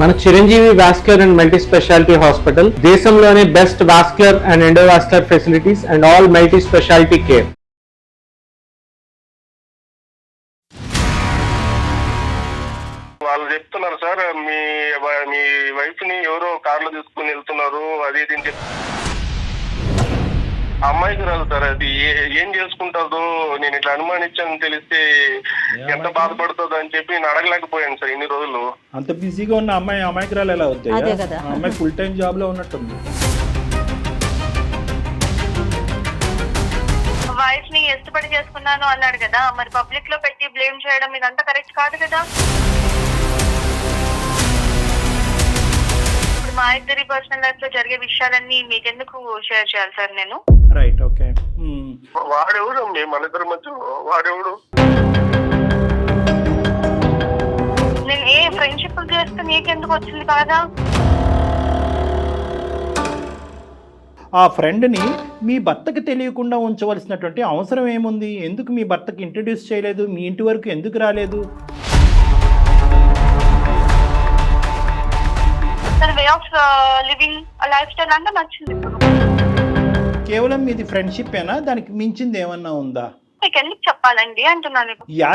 మన Chiranjeevi vascular and multi speciality hospital దేశంలోనే best vascular and endovascular facilities and all multi speciality care. వాళ్ళు చెప్తున్నారు sir, మీ wife ని ఎవరో కార్లో తీసుకుని వెళ్తున్నారు అది ఇది అని చెప్పి. అమ్మాయికి రాదు సార్, అది ఏం చేసుకుంటుందో నేను ఇట్లా అనుమానించాను తెలిస్తే ఎంత బాధపడుతుందో అని చెప్పి నేను అడగలేకపోయాను సార్ ఇన్ని రోజులు. అంత బిజీగా ఉన్న అమాయకురాలు ఎలా అవుతాయి? అమ్మాయి ఫుల్ టైం జాబ్ లో ఉన్నట్టుంది. వైఫ్ ని ఇష్టపడి చేసుకున్నాను అన్నాడు కదా, మరి పబ్లిక్ లో పెట్టి బ్లేమ్ చేయడం ఇదంతా కరెక్ట్ కాదు కదా. ఇప్పుడు మా ఇద్దరి పర్సనల్ లైఫ్ లో జరిగే విషయాలన్నీ మీకెందుకు షేర్ చేయాలి సార్ నేను? Right, okay. వాడెవడు మన ఇద్దరి మధ్య వాడెవడు? నేను ఏ ఫ్రెండ్షిప్ చేస్తే నీకెందుకు వచ్చింది బాధ? ఆ ఫ్రెండ్ని మీ భర్తకి తెలియకుండా ఉంచవలసినటువంటి అవసరం ఏముంది? ఎందుకు మీ భర్తకి ఇంట్రడ్యూస్ చేయలేదు? మీ ఇంటి వరకు ఎందుకు రాలేదు? తన way of living life style అంతా నచ్చింది. కేవలం మీది ఫ్రెండ్షిప్ ఏనా? దానికి మించింది ఏమన్నా ఉందా? మీకు ఎందుకు చెప్పాలండి అంటున్నాను. యా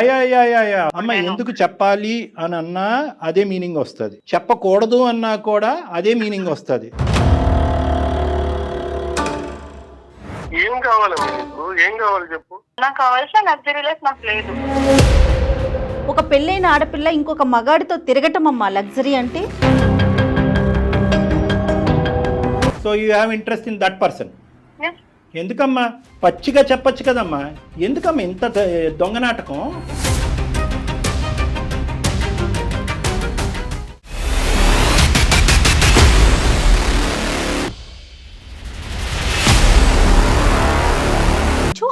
అమ్మ, ఎందుకు చెప్పాలి అని అన్నా అదే మీనింగ్ వస్తుంది, చెప్పకూడదు అన్నా కూడా అదే మీనింగ్ వస్తుంది. ఏం కావాలి మీకు? ఏం కావాలి చెప్పు. నాకు కావాల్సిన లగ్జరీ లైఫ్ నాకు లేదు. ఒక పెళ్ళైన ఆడపిల్ల ఇంకొక మగాడితో తిరగటం అమ్మా లగ్జరీ అంటే. So you have interest in that person. Yes. ఎందుకమ్మా? పచ్చిగా చెప్పచ్చు కదమ్మా, ఎందుకమ్మా ఇంత దొంగ నాటకం?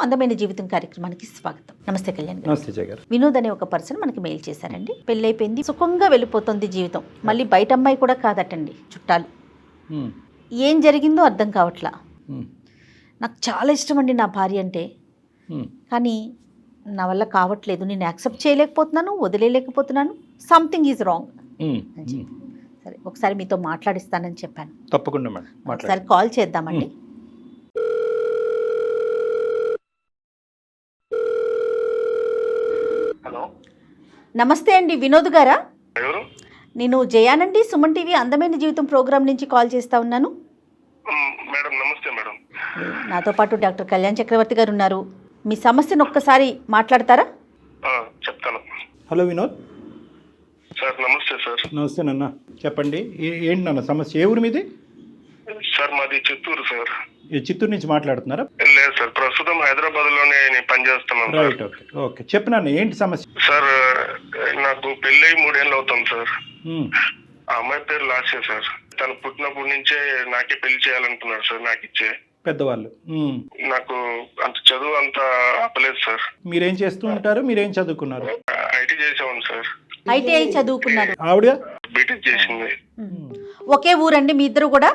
అందమైన జీవితం కార్యక్రమానికి స్వాగతం. నమస్తే కళ్యాణ్ గారు. నమస్తే జగర్. వినోద్ అనే ఒక పర్సన్ మనకి మెయిల్ చేశారండి. పెళ్ళైపోయింది, సుఖంగా వెళ్ళిపోతుంది జీవితం, మళ్ళీ బయట అమ్మాయి కూడా కాదటండి, చుట్టాలు. ఏం జరిగిందో అర్థం కావట్లా. నాకు చాలా ఇష్టం అండి నా భార్య అంటే, కానీ నా వల్ల కావట్లేదు, నేను యాక్సెప్ట్ చేయలేకపోతున్నాను, వదిలేయలేకపోతున్నాను, సంథింగ్ ఈజ్ రాంగ్. సరే, ఒకసారి మీతో మాట్లాడిస్తానని చెప్పాను. తప్పకుండా మేడం, ఒకసారి కాల్ చేద్దామండి. హలో, నమస్తే అండి, వినోద్ గారా? ఎవరు? నేను జయానండి, సుమన్ టీవీ అందమైన జీవితం ప్రోగ్రామ్ నుంచి కాల్ చేస్తా ఉన్నాను. మేడం నమస్తే మేడం. నాతో పాటు డాక్టర్ కళ్యాణ్ చక్రవర్తి గారు ఉన్నారు. మీ సమస్యను ఒక్కసారి మాట్లాడతారా? చెప్తాను. Hello Vinod sir. నమస్తే సార్. నమస్తే నాన్న, చెప్పండి. ఏంటి నాన్న సమస్య? ఏ ఊరు మీది? సార్ మాది చిత్తూరు సార్. చిత్తూరు నుంచి మాట్లాడుతున్నారా? లేదు సార్, ప్రస్తుతం హైదరాబాద్ లోనే నేను పనిచేస్తున్నాను. రైట్, ఓకే ఓకే, చెప్పు నాన్న, ఏంటి సమస్య? సార్, నాకు పెళ్ళై 3 ఏళ్ళు అవుతాం సార్. ఆ అమ్మాయి పేరు లాస్య సార్. తను పుట్టినప్పటి నుంచే నాకే పెళ్లి చేయాలనుకున్నాడు సార్, నాకు ఇచ్చే పెద్దవాళ్ళు. నాకు అంత చదువు అంత ఆపలేదు సార్. మీరేం చేస్తూ ఉంటారు? మీరేం చదువుకున్నారు? ఐటీ చేసాను సార్. ఐటీఐ చదువుకున్నారు. ఆవిడ బీటెక్ చేసింది. ఒకే ఊరండి మీ ఇద్దరు కూడా?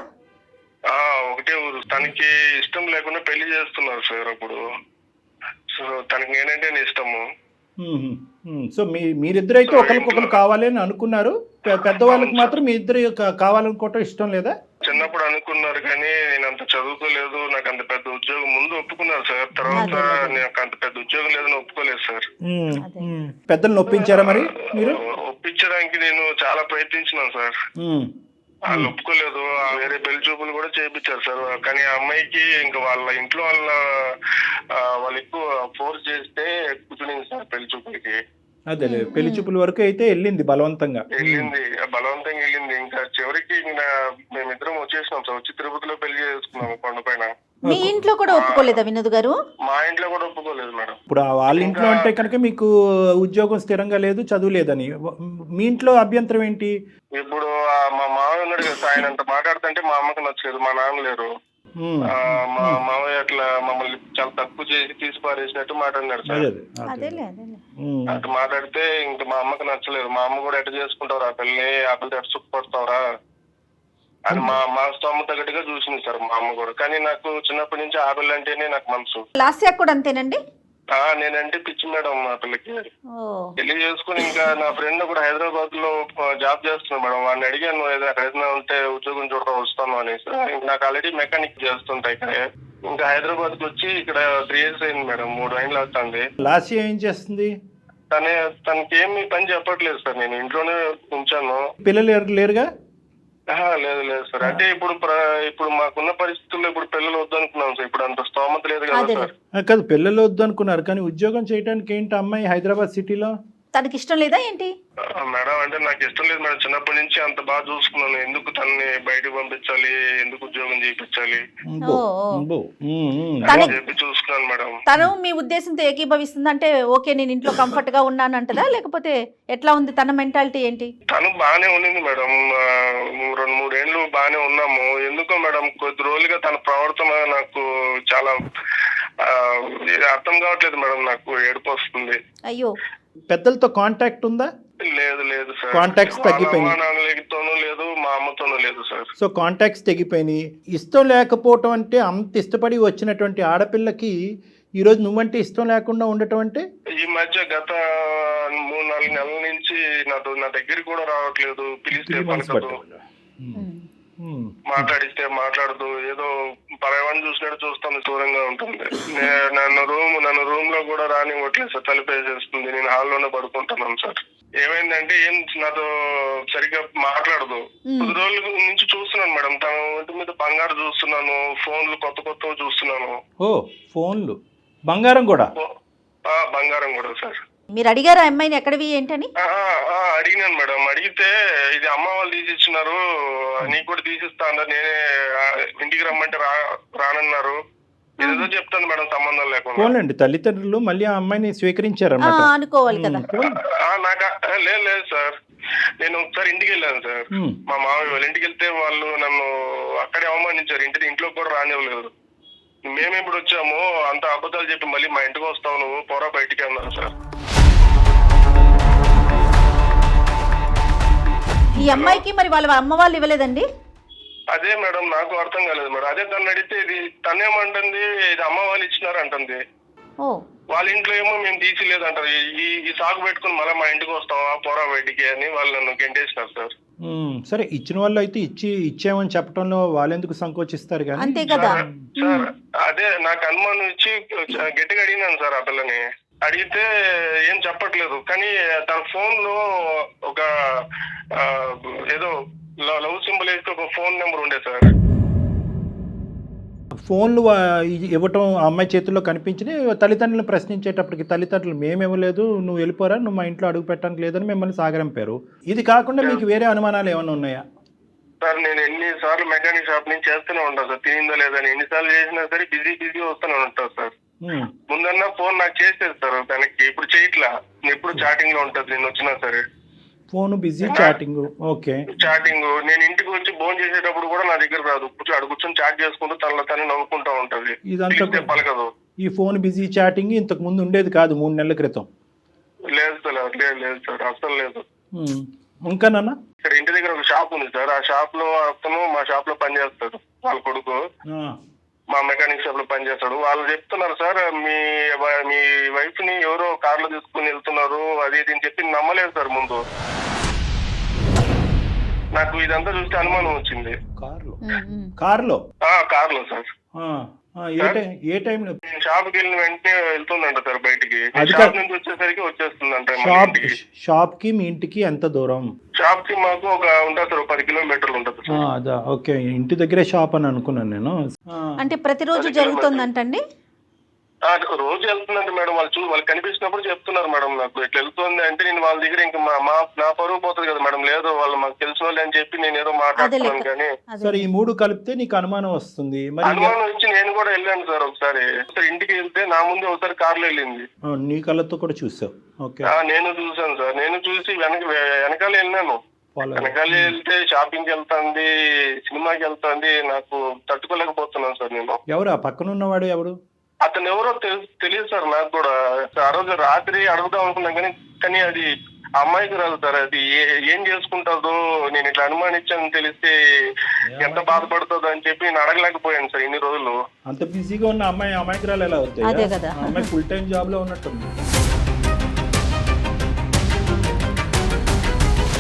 ఒకటే ఊరు. తనకి ఇష్టం లేకుండా పెళ్లి చేస్తున్నారు సార్ అప్పుడు. సో తనకి నేనంటే ఇష్టము. సో మీరిద్దరు అయితే ఒకరికొకరు కావాలి అని అనుకున్నారు. పెద్దవాళ్ళకి మాత్రం మీ ఇద్దరు కావాలనుకోవటం ఇష్టం లేదా? చిన్నప్పుడు అనుకున్నారు కానీ నేను అంత చదువుకోలేదు, నాకు అంత పెద్ద ఉద్యోగం ముందు ఒప్పుకున్నారు సార్. తర్వాత నాకు అంత పెద్ద ఉద్యోగం లేదని ఒప్పుకోలేదు సార్. పెద్దలు ఒప్పించారా మరి మీరు? ఒప్పించడానికి నేను చాలా ప్రయత్నించినాను సార్. వాళ్ళు ఒప్పుకోలేదు. వేరే పెళ్లి చూపులు కూడా చేయించారు సార్. కానీ ఆ అమ్మాయికి ఇంకా వాళ్ళ ఇంట్లో వాళ్ళు ఎక్కువ ఫోర్స్ చేస్తే కూర్చునింది సార్ పెళ్లి చూపులకి. అదే పెళ్లి చూపుల వరకు అయితే వెళ్ళింది, బలవంతంగా వెళ్ళింది. ఇంకా చివరికి మేమిద్దరం వచ్చేసినాం సార్. వచ్చి తిరుపతిలో పెళ్లి చేసుకున్నాము కొండపైన. మీ ఇంట్లో కూడా ఒప్పుకోలేదా వినోద్ గారు? మా ఇంట్లో కూడా ఒప్పుకోలేదు మేడం. ఇప్పుడు వాళ్ళ ఇంట్లో అంటే కనుక మీకు ఉద్యోగం స్థిరంగా లేదు, చదువు లేదని. మీ ఇంట్లో అభ్యంతరం ఏంటి? ఇప్పుడు మా మామయ్య ఉన్నాడు కదా, ఆయన అంత మాట్లాడుతుంటే మా అమ్మకి నచ్చలేదు. మా నాన్న లేరు. మా మామయ్య అట్లా మమ్మల్ని చాలా తక్కువ చేసి తీసి పారేసినట్టు మాట్లాడినాడు సార్. అటు మాట్లాడితే ఇంకా మా అమ్మకి నచ్చలేదు. మా అమ్మ కూడా ఎట్ట చేసుకుంటావురా పెళ్ళి, ఆ పిల్లలు ఎట్ట సుఖపడతావురా అది మా స్తోమత తగ్గట్టుగా చూసింది సార్ మా అమ్మ కూడా. కానీ నాకు చిన్నప్పటి నుంచి ఆ పిల్ల అంటేనే నాకు మనసు. లాస్యా కూడా అంతేనండి? నేనంటే పిచ్చి మేడం మా పిల్లకి. ఓ పెళ్లి చేసుకుని ఇంకా నా ఫ్రెండ్ కూడా హైదరాబాద్ లో జాబ్ చేస్తున్నాడు మేడం. వాడిని అడిగాను అక్కడ ఏదైనా ఉంటే ఉద్యోగం చూడటం వస్తాను అనేసి. నాకు ఆల్రెడీ మెకానిక్ చేస్తుంటా ఇక్కడ. ఇంకా హైదరాబాద్ కి వచ్చి ఇక్కడ 3 years అయింది మేడం, 3 ఏళ్ళు అవుతుంది. లాస్ట్ ఏం చేస్తుంది? తనకి ఏమి పని చెప్పట్లేదు సార్, నేను ఇంట్లోనే ఉంచాను. పిల్లలు ఎవరు లేరుగా? లేదు లేదు సార్. అంటే ఇప్పుడు మాకున్న పరిస్థితుల్లో ఇప్పుడు పిల్లలు వద్దనుకున్నాం సార్. ఇప్పుడు అంత స్తోమత లేదు కదా సార్. కాదు, పిల్లలు వద్దు అనుకున్నారు కానీ ఉద్యోగం చేయడానికి ఏంటి అమ్మాయి హైదరాబాద్ సిటీలో? తనకి ఇష్టం లేదా ఏంటి? మేడం అంటే నాకు ఇష్టం లేదు మేడం. చిన్నప్పటి నుంచి అంత బాగా చూసుకున్నాను. ఎందుకు తనని బయటకు పంపించాలి, ఎందుకు ఉద్యోగం చేయించాలి చెప్పి చూసుకున్నాను మేడం. తను మీ ఉద్దేశంతో ఏకీభవిస్తుంది అంటే ఓకే నేను ఇంట్లో కంఫర్ట్ గా ఉన్నానంటదా, లేకపోతే ఎట్లా ఉంది తన మెంటాలిటీ ఏంటి? తను బాగానే ఉండింది మేడం, 2-3 ఏళ్ళు బాగానే ఉన్నాము. ఎందుకో మేడం కొద్ది రోజులుగా తన ప్రవర్తన నాకు చాలా అర్థం కావట్లేదు మేడం. నాకు ఏడుపు వస్తుంది. అయ్యో, పెద్దలతో కాంటాక్ట్ ఉందా? లేదు లేదు సార్. కాంటాక్ట్స్ తగ్గిపోయినాయి. నాన్నతోనూ లేదు, మా అమ్మతోనూ లేదు సార్. సో కాంటాక్ట్స్ తగ్గిపోయినాయి. ఇష్టం లేకపోవటం అంటే అంత ఇష్టపడి వచ్చినటువంటి ఆడపిల్లకి ఈరోజు నువ్వంటే ఇష్టం లేకుండా ఉండటం అంటే? ఈ మధ్య గత 3-4 నెలల నుంచి నా దగ్గరికి కూడా రావట్లేదు. పిలిస్తే పలకదు, మాట్లాడిస్తే మాట్లాడదు. ఏదో పరవాన్ని చూసినట్టు చూస్తాను, దూరంగా ఉంటుంది. నన్ను రూమ్ లో కూడా రానివ్వట్లేదు సార్, తలుపేసేస్తుంది. నేను హాల్లోనే పడుకుంటున్నాను సార్. ఏమైందంటే ఏం నాతో సరిగ్గా మాట్లాడదు. 10 రోజుల నుంచి చూస్తున్నాను మేడం, తన ఒంటి మీద బంగారు చూస్తున్నాను, ఫోన్లు కొత్త చూస్తున్నాను. ఓ ఫోన్లు, బంగారం కూడా? బంగారం కూడా సార్. మీరు అడిగారా అమ్మాయిని ఎక్కడివి ఏంటని? అడిగినాను మేడం. అడిగితే ఇది అమ్మ వాళ్ళు తీసిచ్చినారు, నీకు కూడా తీసిస్తా అన్నారు. నేనే ఇంటికి రమ్మంటే రానన్నారు. ఏదో చెప్తాను మేడం సంబంధం లేకుండా. పోలండి, తల్లిదండ్రులు మళ్ళీ ఆ అమ్మాయిని స్వీకరించారన్నమాట అనుకోవాలి కదా. నాకు లేదు సార్. నేను ఒకసారి ఇంటికి వెళ్ళాను సార్. మా మామయ్య వాళ్ళ ఇంటికి వెళ్తే వాళ్ళు నన్ను అక్కడే అవమానించారు. ఇంట్లో కూడా రానివ్వలేదు. మేము ఇప్పుడు వచ్చాము, అంత అబద్ధాలు చెప్పి మళ్ళీ మా ఇంటికి వస్తావు నువ్వు, పోరా బయటికి అన్నారు సార్. ఈ అమ్మాయికి మరి వాళ్ళ అమ్మ వాళ్ళు ఇవ్వలేదండి? అదే మేడం నాకు అర్థం కాలేదు మేడం. అదే తను అడిగితే ఇది తనేమంటుంది, ఇది అమ్మ వాళ్ళు ఇచ్చినారు అంటుంది. వాళ్ళ ఇంట్లో ఏమో మేము తీసిలేదు అంటారు. ఈ సాగు పెట్టుకుని మళ్ళీ మా ఇంటికి వస్తావా, పోరా బయటికి అని వాళ్ళు నన్ను గెంటేసినారు సార్. సరే, ఇచ్చిన వాళ్ళు అయితే ఇచ్చామని చెప్పడంలో వాళ్ళు ఎందుకు సంకోచిస్తారు కానీ. అంతే కదా సార్. అదే నాకు అనుమానం ఇచ్చి గట్టిగా అడిగినాను సార్ ఆ పిల్లని. అడిగితే ఏం చెప్పట్లేదు. కానీ తన ఫోన్ లో ఒక ఏదో లవ్ సింబల్ వేసి ఒక ఫోన్ నెంబర్ ఉండే సార్. ఫోన్లు ఇవ్వటం అమ్మాయి చేతుల్లో కనిపించినాయి. తల్లిదండ్రులను ప్రశ్నించేటప్పటికి తల్లిదండ్రులు మేము ఇవ్వలేదు, నువ్వు వెళ్ళిపోరా, నువ్వు మా ఇంట్లో అడుగు పెట్టడానికి లేదని మిమ్మల్ని సాగరంపారు. ఇది కాకుండా మీకు వేరే అనుమానాలు ఏమైనా ఉన్నాయా? సార్ నేను ఎన్నిసార్లు మెకానిక్ షాప్ నుంచి చేస్తూనే ఉంటాను సార్. తినిందో లేదని ఎన్నిసార్లు చేసినా సరే బిజీ వస్తూనే ఉంటాను సార్. ముందన్నా ఫోన్ నాకు చేసేది సార్ తనకి. ఇప్పుడు చేయట్లా, ఎప్పుడు చాటింగ్ లో ఉంటుంది. నేను వచ్చినా సరే phone busy, chatting. Okay, chatting. నేను ఇంటికి వచ్చి ఫోన్ చేసేటప్పుడు కూడా నా దగ్గర రాదు. అడు కూర్చొని చాట్ చేసుకుంటూ తనలో తను నవ్వుకుంటా ఉంటది. ఇదంతా పలకదు. ఈ ఫోన్ బిజీ చాటింగ్ ఇంతకు ముందు ఉండేది కాదు 3 నెలల క్రితం? లేదు సార్, లేదు సార్, అసలు లేదు. ఇంకానన్నా ఇక్కడ ఇంటి దగ్గర ఒక షాప్ ఉంది సార్. ఆ షాప్ లో అతను మా షాప్ లో పనిచేస్తాడు. వాళ్ళ కొడుకు మా మెకానిక్ షాప్ లో పనిచేస్తాడు. వాళ్ళు చెప్తున్నారు సార్, మీ వైఫ్ ని ఎవరో కార్ లో తీసుకుని వెళ్తున్నారు అది ఇది అని చెప్పి నమ్మలేదు సార్ ముందు. నాకు ఇదంతా చూస్తే అనుమానం వచ్చింది. కార్లో సార్. ఏ టైంలో? షాప్కి వెళ్ళిన వెంటనే వెళ్తుందంట సార్ బయటికి. షాప్ నుంచి వచ్చేసరికి వచ్చేస్తుందంట. షాప్ కి మీ ఇంటికి ఎంత దూరం? షాప్ కి మాకు ఒక ఉంటుంది సార్, 10 కిలోమీటర్లు ఉంటుంది సార్. అదా, ఓకే. ఇంటి దగ్గరే షాప్ అని అనుకున్నాను నేను. అంటే ప్రతిరోజు జరుగుతుందంటండి? రోజు వెళ్తుందంటే మేడం. వాళ్ళు కనిపించినప్పుడు చెప్తున్నారు మేడం నాకు ఇట్లా వెళ్తుంది అంటే. నేను వాళ్ళ దగ్గర ఇంకా నా పరువు పోతుంది కదా మేడం. లేదు వాళ్ళు మాకు తెలిసిన వాళ్ళు అని చెప్పి నేను ఏదో మాట్లాడుతున్నాను. కానీ సరే, ఈ 3 కలిపితే నీకు అనుమానం వస్తుంది. అనుమానం వచ్చి నేను కూడా వెళ్ళాను సార్ ఒకసారి. ఇంటికి వెళ్తే నా ముందు ఒకసారి కార్లో వెళ్ళింది. నీ కళ్ళతో కూడా చూసావు? ఓకే, నేను చూసాను సార్. నేను చూసి వెనకాల వెళ్ళాను. వెనకాల వెళ్తే షాపింగ్కి వెళ్తాంది, సినిమాకి వెళ్తాంది. నాకు తట్టుకోలేకపోతున్నాను సార్ నేను. ఎవరు ఆ పక్కన ఉన్నవాడు? ఎవరు అతను? ఎవరో తెలియదు సార్ నాకు కూడా. ఆ రోజు రాత్రి అడుగుదాం అనుకున్నాం కానీ అది అమ్మాయికి రాదు సార్. అది ఏం చేసుకుంటుందో నేను ఇట్లా అనుమానించాను తెలిస్తే ఎంత బాధపడుతుందో అని చెప్పి నేను అడగలేకపోయాను సార్ ఇన్ని రోజులు. అంత బిజీగా ఉన్న అమ్మాయి అమాయకురాలు ఎలా అవుతాయి? అదే కదా. ఆ అమ్మాయి ఫుల్ టైం జాబ్ లో ఉన్నట్టుంది.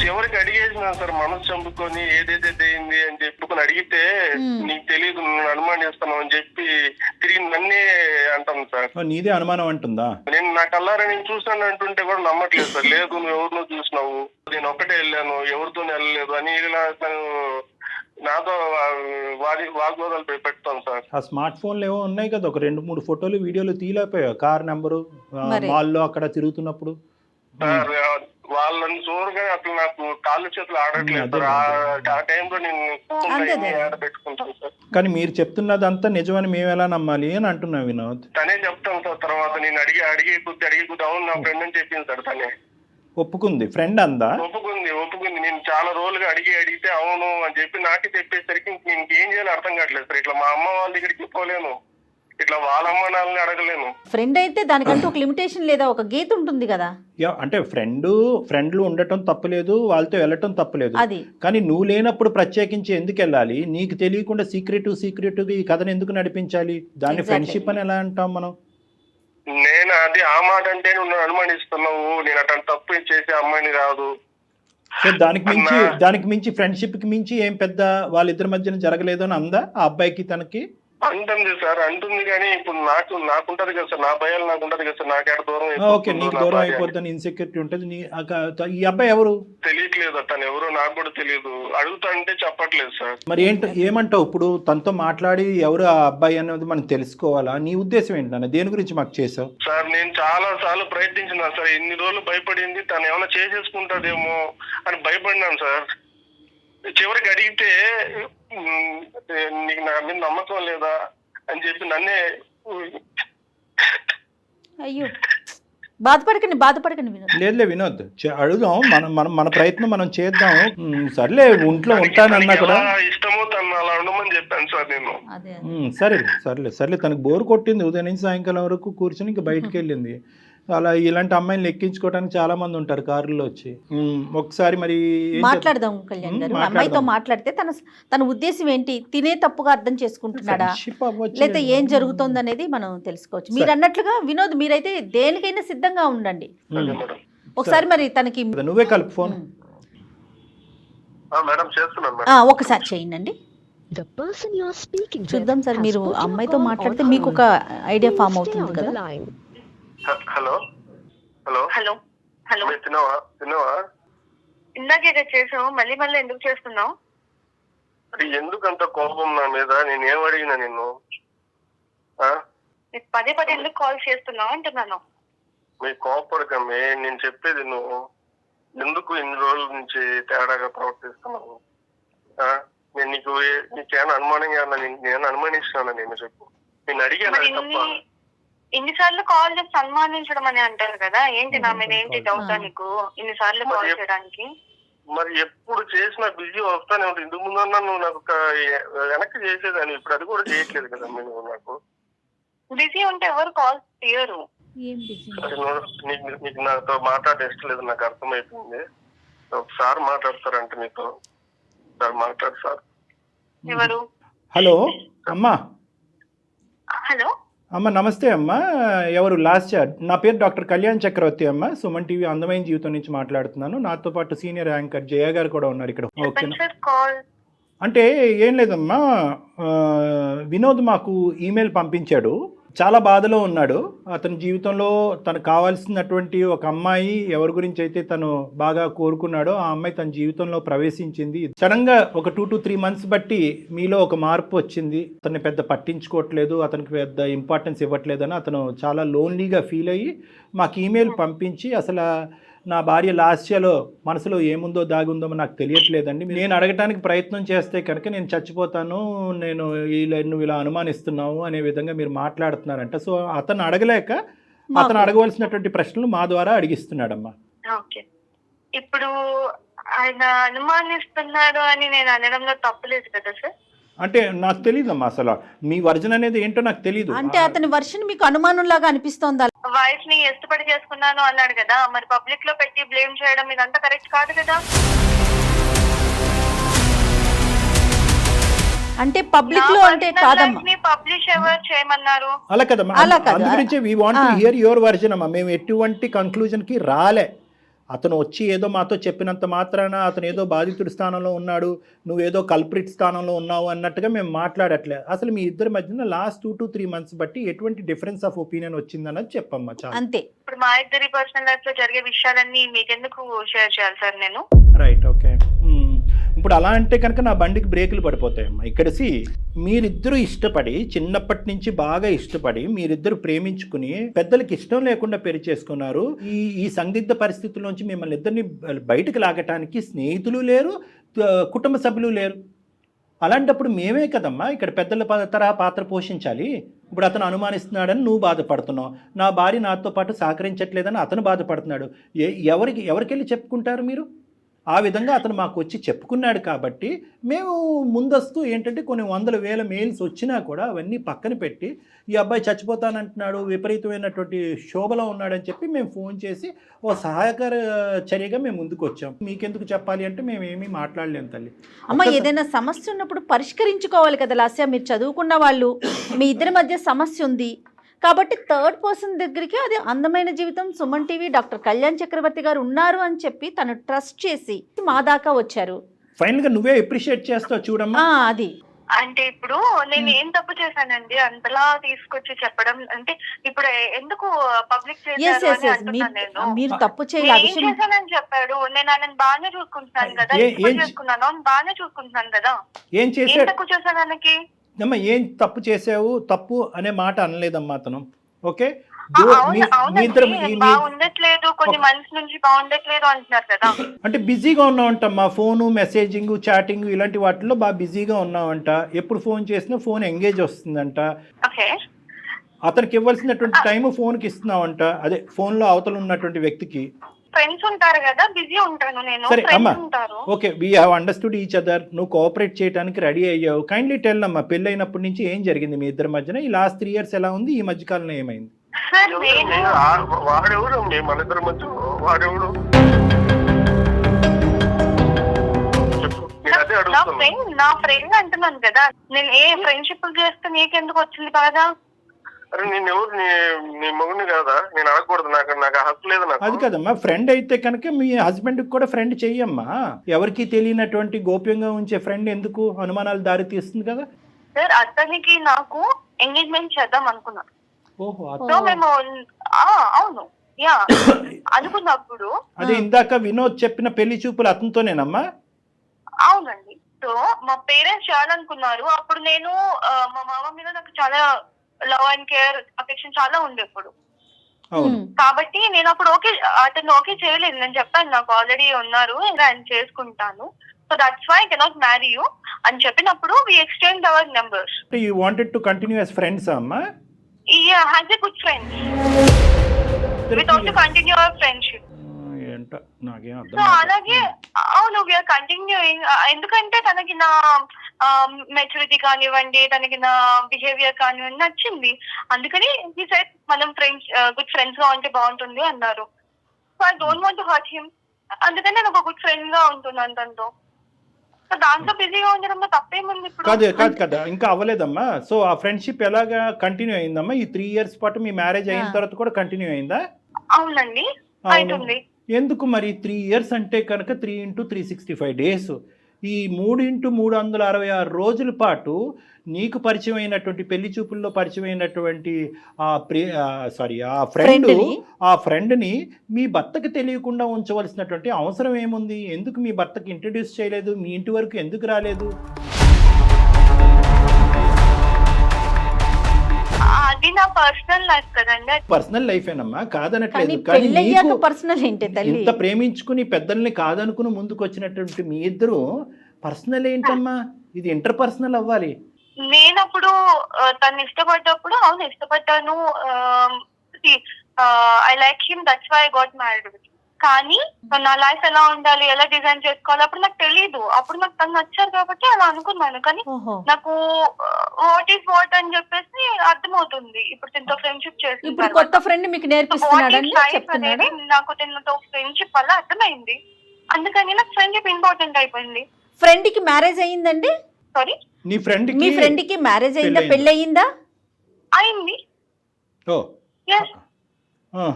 చివరికి అడిగేసినా సార్, మనసు చంపుకొని ఏదైతే అయింది అని చెప్పుకొని అడిగితే నీకు తెలియదు, నువ్వు అనుమానిస్తున్నావు అని చెప్పి తిరిగి నన్నే అంటాను సార్. నీదే అనుమానం అంటుందా? నేను నా కల్లారా నేను చూసాను అంటుంటే కూడా నమ్మట్లేదు సార్. లేదు నువ్వు ఎవరినో చూసినావు, నేను ఒక్కటే వెళ్ళాను, ఎవరితో వెళ్ళలేదు అని ఇలా నాతో వాగ్వాదాలు పెడతాను సార్. ఆ స్మార్ట్ ఫోన్లు ఏవో ఉన్నాయి కదా, ఒక 2-3 ఫోటోలు వీడియోలు తీయలేకపోయావు కార్ నెంబరు మాల్లో అక్కడ తిరుగుతున్నప్పుడు? సార్ వాళ్ళని చూడగా అసలు నాకు కాళ్ళు చేతులు ఆడట్లేదు సార్. ఆ టైంలో నేను పెట్టుకుంటాను సార్. కానీ మీరు చెప్తున్నదంతా నిజమని మేము ఎలా నమ్మాలి అని అంటున్నాం వినోద్. తనే చెప్తాను సార్. తర్వాత నేను అడిగే కొద్ది అవును నా ఫ్రెండ్ అని చెప్పింది సార్. తనే ఒప్పుకుంది. ఫ్రెండ్ అందా? ఒప్పుకుంది. నేను చాలా రోజులుగా అడిగితే అవును అని చెప్పి నాకే చెప్పేసరికి నేను ఏం చేయాలో అర్థం కావట్లేదు సార్. ఇట్లా మా అమ్మ వాళ్ళ దగ్గరికి పోలేను, ఇట్లా వాళ్ళ అమ్మ నాన్నని అడగలేను. ఫ్రెండ్ అయితే దానికంటూ ఒక లిమిటేషన్ లేదా, ఒక గీత ఉంటుంది కదా. అంటే ఫ్రెండ్లు ఉండటం తప్పలేదు, వాళ్ళతో వెళ్ళటం తప్పలేదు. అది కానీ నువ్వు లేనప్పుడు ప్రత్యేకించి ఎందుకు వెళ్ళాలి? నీకు తెలియకుండా సీక్రెటివ్ ఈ కథను ఎందుకు నడిపించాలి? దాన్ని ఫ్రెండ్షిప్ అని ఎలా అంటాం మనం? నేను అది ఆ మాట అంటే నువ్వు అనుమానిస్తున్నావు, నేను అట్లాంటి తప్పు చేసే అమ్మాయిని కాదు. సో దానికి మించి ఫ్రెండ్షిప్ కి మించి ఏం పెద్ద వాళ్ళిద్దరి మధ్యన జరగలేదు అని అందా ఆ అబ్బాయికి తనకి? అంటుంది సార్, అంటుంది. కానీ ఇప్పుడు నాకుంటది కదా సార్, నా భయాలు నాకు ఉంటది కదా సార్. నాకేడ దూరం ఓకే, నీకు దూరం అయిపోద్దని ఇన్సెక్యూరిటీ ఉంటుంది. ఈ అబ్బాయి ఎవరు తెలియట్లేదు, తను ఎవరో నాకు కూడా తెలియదు. అడుగుతా అంటే చెప్పట్లేదు సార్. మరి ఏమంటావు ఇప్పుడు? తనతో మాట్లాడి ఎవరు ఆ అబ్బాయి అనేది మనం తెలుసుకోవాలా? నీ ఉద్దేశం ఏంటన్నా? దేని గురించి మాకు చేసావు? సార్ నేను చాలా సార్లు ప్రయత్నించినా సార్. ఎన్ని రోజులు భయపడింది, తను ఏమైనా చేసేసుకుంటాదేమో అని భయపడినాను సార్. చివరికి అడిగితే నీకు నా మీద నమ్మకం లేదా అని చెప్పి నన్నే. అయ్యో బాధపడకండి వినోద్. లేదులే వినోద్, అడుగుదాం. మన ప్రయత్నం మనం చేద్దాం. సర్లే, ఒంట్లో ఉంటానన్నా కూడా ఇష్టమో తను అలా ఉండమని చెప్పాను సార్ నేను. సర్లే తనకు బోర్ కొట్టింది, ఉదయం నుంచి సాయంకాలం వరకు కూర్చొని ఇంకా బయటకు వెళ్ళింది. అలా ఇలాంటి అమ్మాయిని ఎక్కించుకోవడానికి చాలా మంది ఉంటారు కారులో వచ్చి. ఒకసారి మరి మాట్లాడదాం కళ్యాణ్ గారు. అమ్మాయితో మాట్లాడితే తన ఉద్దేశం ఏంటి, తినే తప్పుగా అర్థం చేసుకుంటున్నాడా లేదా ఏం జరుగుతోంది అనేది మనం తెలుసుకోవచ్చు. మీరు అన్నట్లుగా వినోద్, మీరైతే దేనికైనా సిద్ధంగా ఉండండి. ఒకసారి మరి తనకి నువ్వే కలుపు ఫోన్. ఒకసారి చేయండి. చూద్దాం సార్, మీరు అమ్మాయితో మాట్లాడితే మీకు ఒక ఐడియా ఫామ్ అవుతుంది కదా. హలో హలో హలో హలో తిన్నావా? ఇందాకే చేసావు, మళ్ళీ ఎందుకు చేస్తున్నావు? ఎందుకు అంత కోపం నా మీద? నేను ఏం అడిగినా నిన్ను? పదే ఎందుకు కాల్ చేస్తున్నావు అంటున్నాను. మీ కోపడకమే, నేను చెప్పేది నువ్వు ఎందుకు ఇన్ని రోజుల నుంచి తేడాగా ప్రవర్తిస్తున్నావు? నేను నీకేమైనా అనుమానంగా నేను అనుమానిస్తున్నాను? నేను చెప్పు, నేను అడిగాను తప్ప. ఇన్నిసార్లు కాల్ చేసి సన్మానించడం అని అంటారు కదా, ఏంటి నా మీద ఏంటి డౌటా నీకు ఇన్నిసార్లు కాల్ చేయడానికి? మరి ఎప్పుడు చేసినా బిజీ వస్తానే ఉంటుంది. ఇందుకు ముందన్నా నువ్వు నాకు వెనక్కి చేసేదాన్ని, ఇప్పుడు అది కూడా చేయట్లేదు కదా. నువ్వు నాకు బిజీ ఉంటే ఎవరు కాల్ తీయరు. నీకు నాతో మాట్లాడే ఇష్టం లేదు, నాకు అర్థమైపోయింది. ఒకసారి మాట్లాడతారంటే నీతో సార్ మాట్లాడు సార్. ఎవరు? హలో అమ్మా. హలో అమ్మ నమస్తే అమ్మా. ఎవరు? లాస్ట్ నా పేరు డాక్టర్ కళ్యాణ్ చక్రవర్తి అమ్మ. సుమన్ టీవీ అందమైన జీవితం నుంచి మాట్లాడుతున్నాను. నాతో పాటు సీనియర్ యాంకర్ జయ గారు కూడా ఉన్నారు ఇక్కడ. ఓకేనా? అంటే ఏం లేదమ్మా, వినోద్ మాకు ఈమెయిల్ పంపించాడు. చాలా బాధలో ఉన్నాడు. అతని జీవితంలో తనకు కావాల్సినటువంటి ఒక అమ్మాయి ఎవరి గురించి అయితే తను బాగా కోరుకున్నాడో ఆ అమ్మాయి తన జీవితంలో ప్రవేశించింది. సడన్ గా ఒక 2 to 3 months బట్టి మీలో ఒక మార్పు వచ్చింది. అతన్ని పెద్ద పట్టించుకోవట్లేదు, అతనికి పెద్ద ఇంపార్టెన్స్ ఇవ్వట్లేదు అని అతను చాలా లోన్లీగా ఫీల్ అయ్యి మాకు ఈమెయిల్ పంపించి, అసలు నా భార్య లాస్యలో మనసులో ఏముందో దాగుందో నాకు తెలియట్లేదండి, నేను అడగటానికి ప్రయత్నం చేస్తే కనుక నేను చచ్చిపోతాను, నువ్వు ఇలా అనుమానిస్తున్నావు అనే విధంగా మీరు మాట్లాడుతున్నారంట. సో అతను అడగలేక అతను అడగవలసినటువంటి ప్రశ్నలు మా ద్వారా అడిగిస్తున్నాడమ్మా. ఇప్పుడు ఆయన అనుమానిస్తున్నాడు అని నేను అనడంలో తప్పులేదు కదా సార్? అంటే నాకు తెలియదమ్మా, అసలు మీ వర్జన్ అనేది ఏంటో నాకు తెలియదు. అంటే అతని వర్షన్ మీకు అనుమానం లాగా అనిపిస్తోందా? వైఫ్ ని ఇష్టపడి చేసుకున్నాను అన్నాడు కదా, మరి పబ్లిక్ లో పెట్టి బ్లేమ్ చేయడం ఇదంతా కరెక్ట్ కాదు కదా. అంటే పబ్లిక్ లో అంటే కాదమ్మా. పబ్లిష్ ఎవరు చేయమన్నారు? అలా కదమ్మా, అలా కాదు. అందు గురించి we want to hear your version అమ్మా. మేము ఎటువంటి కంక్లూజన్ కి రాలే. అతను వచ్చి ఏదో మాతో చెప్పినంత మాత్రాన అతను ఏదో బాధితుడి స్థానంలో ఉన్నాడు, నువ్వేదో కల్ప్రిట్ స్థానంలో ఉన్నావు అన్నట్టుగా మేము మాట్లాడట్లే. అసలు మీ ఇద్దరి మధ్యన లాస్ట్ 2 to 3 months బట్టి ఎటువంటి డిఫరెన్స్ ఆఫ్ ఒపీనియన్ వచ్చిందన్నది చెప్పమ్మా. చాలా అంతే. ఇప్పుడు మా ఇద్దరి పర్సనల్ లైఫ్ లో జరిగే విషయాలన్నీ మీకెందుకు షేర్ చేయాలి సార్ నేను? Right, okay. ఇప్పుడు అలా అంటే కనుక నా బండికి బ్రేకులు పడిపోతాయమ్మా. ఇక్కడసి మీరిద్దరూ ఇష్టపడి, చిన్నప్పటి నుంచి బాగా ఇష్టపడి, మీరిద్దరు ప్రేమించుకుని పెద్దలకి ఇష్టం లేకుండా పెళ్లి చేసుకున్నారు. ఈ సందిగ్ధ పరిస్థితుల్లోంచి మిమ్మల్ని ఇద్దరిని బయటకు లాగటానికి స్నేహితులు లేరు, కుటుంబ సభ్యులు లేరు. అలాంటప్పుడు మేమే కదమ్మా ఇక్కడ పెద్దల తరహా పాత్ర పోషించాలి. ఇప్పుడు అతను అనుమానిస్తున్నాడని నువ్వు బాధపడుతున్నావు, నా భార్య నాతో పాటు సహకరించట్లేదని అతను బాధపడుతున్నాడు. ఎవరికెళ్ళి చెప్పుకుంటారు మీరు? ఆ విధంగా అతను మాకు వచ్చి చెప్పుకున్నాడు కాబట్టి మేము ముందస్తు ఏంటంటే కొన్ని 100,000 మెయిల్స్ వచ్చినా కూడా అవన్నీ పక్కన పెట్టి ఈ అబ్బాయి చచ్చిపోతానంటున్నాడు, విపరీతమైనటువంటి శోభలో ఉన్నాడని చెప్పి మేము ఫోన్ చేసి ఓ సహాయకర చర్యగా మేము ముందుకు వచ్చాం. మీకెందుకు చెప్పాలి అంటే మేము ఏమీ మాట్లాడలేము తల్లి. అమ్మ, ఏదైనా సమస్య ఉన్నప్పుడు పరిష్కరించుకోవాలి కదా లాస్య. మీరు చదువుకున్న వాళ్ళు, మీ ఇద్దరి మధ్య సమస్య ఉంది కాబట్టి థర్డ్ పర్సన్ దగ్గరికి అది అందమైన జీవితం సుమన్ టీవీ డాక్టర్ కళ్యాణ్ చక్రవర్తి గారు ఉన్నారు అని చెప్పి తను ట్రస్ట్ చేసి మా దాకా వచ్చారు. ఫైనల్ గా నువ్వే అప్రిషియేట్ చేస్తావు చూడమ్మా. అది అంటే ఇప్పుడు నేను ఏం తప్పు చేశానండి అంతలా తీసుకొచ్చి చెప్పడం? అంటే ఇప్పుడు ఎందుకు పబ్లిక్ మీరు తప్పు చేశానని చెప్పాడు. నేను ఆయనను బాగానే చూసుకుంటున్నాను కదా, బాగానే చూసుకుంటున్నాను కదా. ఏం చేశాడు? తక్కువ చేశాను ఆయనకి? అమ్మా ఏం తప్పు చేసావు, తప్పు అనే మాట అనలేదమ్మా అతను. ఓకే, బాగుండట్లేదు, కొన్ని మంత్స్ నుంచి బాగుండట్లేదు అంటున్నారు కదా. అంటే బిజీగా ఉన్నావంటమ్మా, ఫోను, మెసేజింగ్, చాటింగ్ ఇలాంటి వాటిల్లో బాగా బిజీగా ఉన్నావంట. ఎప్పుడు ఫోన్ చేసినా ఫోన్ ఎంగేజ్ వస్తుందంట. అతనికి ఇవ్వాల్సినటువంటి టైం ఫోన్కి ఇస్తున్నావంట, అదే ఫోన్లో అవతల ఉన్నటువంటి వ్యక్తికి. ఫ్రెండ్స్ ఉంటారు కదా, బిజీ ఉంటాను నేను. సరే అమ్మా, okay, we have understood each other. నువ్వు కోఆపరేట్ చేయడానికి రెడీ అయ్యావు. కైండ్లీ టెల్ అమ్మా, పెళ్ళైనప్పటి నుంచి ఏం జరిగింది మీ ఇద్దరి మధ్యన? ఈ లాస్ట్ 3 years ఎలా ఉంది? ఈ మధ్య కాలంలో ఏమైంది? వాడెవడు మన ఇద్దరి మధ్య? వాడెవడు? నా ఫ్రెండ్ అంటున్నాను కదా. నేను ఏ ఫ్రెండ్షిప్ చేస్తే నీకెందుకు వచ్చింది బాగా? అరే నేనెవరు? నీ మొగుడిని కాదా? నేను అడగకూడదు, నాకు హక్కు లేదు. నాకు అది కదమ్మా, ఫ్రెండ్ అయితే కనుక మీ హస్బెండ్ కూడా ఫ్రెండ్ చెయ్యమ్మా. ఎవరికి తెలియనటువంటి గోప్యంగా ఉంచే ఫ్రెండ్ ఎందుకు అనుమానాలు దారి తీస్తుంది కదా. సార్ అతనికి నాకు ఎంగేజ్మెంట్ చేద్దాం అనుకున్నాను. సో మేము అవును యా అనుకున్నప్పుడు అదే ఇందాక వినోద్ చెప్పిన పెళ్లి చూపులు అతనితోనేనమ్మా? అవునండి. సో మా పేరెంట్స్ చేయాలనుకున్నారు. అప్పుడు నేను మా మామ మీద నాకు చాలా లవ్ అండ్ కేర్, అఫెక్షన్ చాలా ఉండే అప్పుడు. కాబట్టి నేను అప్పుడు అతను ఓకే చేయలేదు. నేను చెప్పాను నాకు ఆల్రెడీ ఉన్నారు, ఇంకా ఆయన చేసుకుంటాను, so that's why I cannot marry you అని చెప్పినప్పుడు we exchange our numbers. You wanted to continue as friends అమ్మా? Yeah, as a good friend. We thought to continue our friendship. So అలాగే అవును, వీఆర్ కంటిన్యూయింగ్. ఎందుకంటే తనకి నా maturity కానివ్వండి, తనకి నా బిహేవియర్ కానివ్వండి నచ్చింది. అందుకని హి సెడ్ మనం ఫ్రెండ్స్, గుడ్ ఫ్రెండ్స్ గా ఉంటే బాగుంటుంది అన్నారు. So I don't want to hurt him. అందుకని నేను ఒక గుడ్ ఫ్రెండ్ గా ఉంటున్నాను తనతో. దాంట్లో బిజీగా ఉండడంలో తప్పేముంది? ఇప్పుడు కాదు కదా, ఇంకా అవ్వలేదమ్మా. సో ఆ ఫ్రెండ్షిప్ ఎలాగా కంటిన్యూ అయిందమ్మా? ఈ 3 years పాటు మీ మ్యారేజ్ అయిన తర్వాత కూడా కంటిన్యూ అయిందా? అవునండి, అవుతుంది. ఎందుకు మరి 3 years అంటే కనుక 3 into 365 days, ఈ 3 into 366 రోజుల పాటు నీకు పరిచయం అయినటువంటి పెళ్లి చూపుల్లో పరిచయం అయినటువంటి ఆ ఫ్రెండ్ని మీ భర్తకి తెలియకుండా ఉంచవలసినటువంటి అవసరం ఏముంది? ఎందుకు మీ భర్తకి ఇంట్రడ్యూస్ చేయలేదు? మీ ఇంటి వరకు ఎందుకు రాలేదు? అది నా పర్సనల్ లైఫ్ కదండి. పర్సనల్ లైఫ్ ఏనమ్మా, కాదనట్లేదు. కానీ పర్సనల్ ఏంటి? ఇంత ప్రేమించుకుని పెద్దల్ని కాదనుకుని ముందుకు వచ్చినటువంటి మీ ఇద్దరు పర్సనల్ ఏంటమ్మా? ఇది ఇంటర్ పర్సనల్ అవ్వాలి. నేనప్పుడు తను ఇష్టపడ్డప్పుడు అవును ఇష్టపడ్డాను, I like him, that's why I got married with. కానీ నా లైఫ్ ఎలా ఉండాలి, ఎలా డిజైన్ చేసుకోవాలి అప్పుడు నాకు తెలీదు. అప్పుడు నాకు తను నచ్చారు కాబట్టి అలా అనుకున్నాను. కానీ నాకు వాట్ ఈస్ వాట్ అని చెప్పేసి అర్థమవుతుంది ఇప్పుడు తనతో ఫ్రెండ్షిప్ చేసి. ఇప్పుడు కొత్త ఫ్రెండ్ మీకు నేర్పిస్తున్నాడని అనేది నాకు తనతో ఫ్రెండ్షిప్ వల్ల అర్థమైంది. అందుకని నాకు ఫ్రెండ్షిప్ ఇంపార్టెంట్ అయిపోయింది. ఫ్రెండ్ కి మ్యారేజ్ అయ్యిందండి? సారీ, నీ ఫ్రెండ్ మీ ఫ్రెండ్ కి మ్యారేజ్ అయిందా, పెళ్ళయిందా? అయింది. ఓ Yes.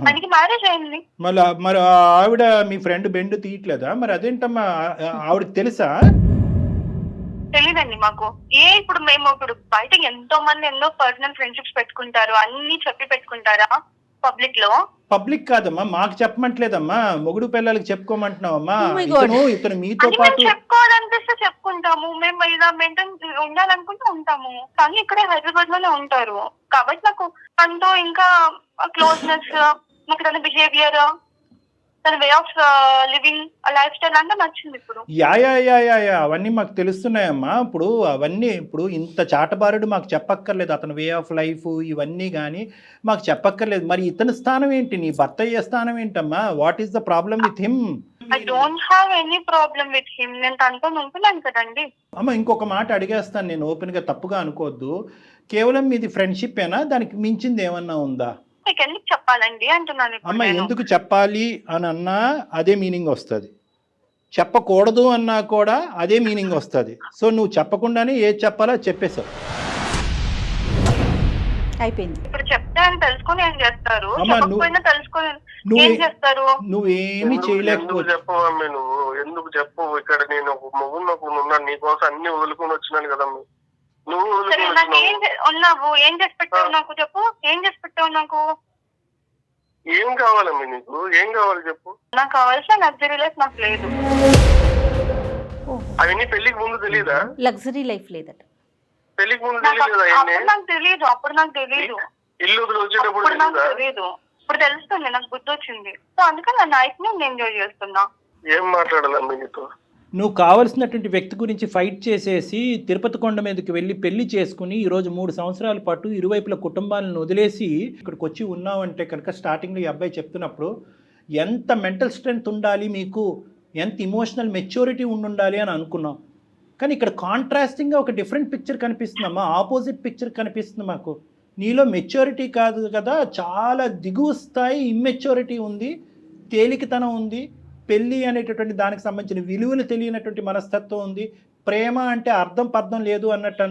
ఆయనకి మ్యారేజ్ అయింది. మరి ఆవిడ మీ ఫ్రెండ్ బెండు తీయట్లేదా? మరి అదేంటమ్మా, ఆవిడకి తెలుసా? తెలీదండి మాకు. ఇప్పుడు మేము బయట ఎంతో మంది ఎన్నో పర్సనల్ ఫ్రెండ్షిప్స్ పెట్టుకుంటారు, అన్ని చెప్పి పెట్టుకుంటారా పబ్లిక్ లో? పబ్లిక్ కాదమ్మా, మాకు చెప్పమంటలేదమ్మా, మొగుడు పిల్లలకి చెప్పుకోమంటున్నావమ్మా. ఇతను మీతో అది పాటు మేము చెప్పుకోవాలనిపిస్తే చెప్పుకుంటాము, మేము ఇలా మెయింటైన్ ఉండాలనుకుంటే ఉంటాము. కానీ ఇక్కడే హైదరాబాద్ లోనే ఉంటారు కాబట్టి నాకు తనతో ఇంకా క్లోజ్నెస్, నాకు తన బిహేవియర్, తన way of living, life style అంటే నచ్చింది. ఇప్పుడు యా అవన్నీ మాకు తెలుస్తున్నాయమ్మా. ఇప్పుడు ఇంత చాటబారుడు మాకు చెప్పక్కర్లేదు, అతని వే ఆఫ్ లైఫ్ ఇవన్నీ కానీ మాకు చెప్పక్కర్లేదు. మరి ఇతని స్థానం ఏంటి, నీ భర్త అయ్యే స్థానం ఏంటమ్మా? What is the problem with him? I don't have any problem with him. నేను తనతో ఉంటున్నాను కదండి. అమ్మ ఇంకొక మాట అడిగేస్తాను నేను, ఓపెన్గా తప్పుగా అనుకోవద్దు. కేవలం మీది ఫ్రెండ్షిప్ ఏనా, దానికి మించింది ఏమన్నా ఉందా? మీకు ఎందుకు చెప్పాలండి అంటున్నాను. అమ్మ ఎందుకు చెప్పాలి అని అన్నా అదే మీనింగ్ వస్తుంది, చెప్పకూడదు అన్నా కూడా అదే మీనింగ్ వస్తుంది. సో నువ్వు చెప్పకుండానే ఏది చెప్పాలో చెప్పేశావు. అయిపోయింది. ఇప్పుడు చెప్తే ఆయన తెలుసుకొని ఏం చేస్తారు, చెప్పకపోయినా తెలుసుకొని ఏం చేస్తారు? నువ్వేమి చేయలేకపోతే చెప్పవమ్మే, నువ్వు ఎందుకు చెప్పవు? ఇక్కడ నేను మొగున్నప్పుడు ఉన్నాను, నీకోసం అన్ని వదులుకొని వచ్చినాను కదమ్మా. నువ్వు ఉన్నావు, ఏం చేసి పెట్టావు నాకు చెప్పు, ఏం చేసి పెట్టావు నాకు? ఏం కావాలమ్మా నీకు, ఏం కావాలి చెప్పు? నాకు కావాల్సిన లగ్జరీ లైఫ్ నాకు లేదు. అవన్నీ పెళ్లికి ముందు తెలియదా? లగ్జరీ లైఫ్ లేదట. పెళ్లికి ముందు తెలియదు అవన్నీ? నాకు తెలియదు, అప్పుడు నాకు తెలియదు. ఇల్లు వచ్చేటప్పుడు నాకు తెలియదు, ఇప్పుడు తెలుస్తుంది, నాకు బుద్ధి వచ్చింది. సో అందుకని నా లైఫ్ ని నేను ఎంజాయ్ చేస్తున్నా. ఏం మాట్లాడాలమ్మా నీతో? నువ్వు కావలసినటువంటి వ్యక్తి గురించి ఫైట్ చేసేసి తిరుపతి కొండ మీదకి వెళ్ళి పెళ్లి చేసుకుని ఈరోజు 3 సంవత్సరాల పాటు ఇరువైపుల కుటుంబాలను వదిలేసి ఇక్కడికి వచ్చి ఉన్నావంటే కనుక స్టార్టింగ్లో ఈ అబ్బాయి చెప్తున్నప్పుడు ఎంత మెంటల్ స్ట్రెంగ్త్ ఉండాలి మీకు, ఎంత ఇమోషనల్ మెచ్యూరిటీ ఉండాలి అని అనుకున్నాం. కానీ ఇక్కడ కాంట్రాస్టింగ్గా ఒక డిఫరెంట్ పిక్చర్ కనిపిస్తుందమ్మా, ఆపోజిట్ పిక్చర్ కనిపిస్తుంది మాకు. నీలో మెచ్యూరిటీ కాదు కదా, చాలా దిగువ స్థాయి ఇమ్మెచ్యూరిటీ ఉంది, తేలికతనం ఉంది, పెళ్ళి అనేటటువంటి దానికి సంబంధించిన విలువలు తెలియనటువంటి మనస్తత్వం ఉంది, ప్రేమ అంటే అర్థం పర్థం లేదు అన్నట్టు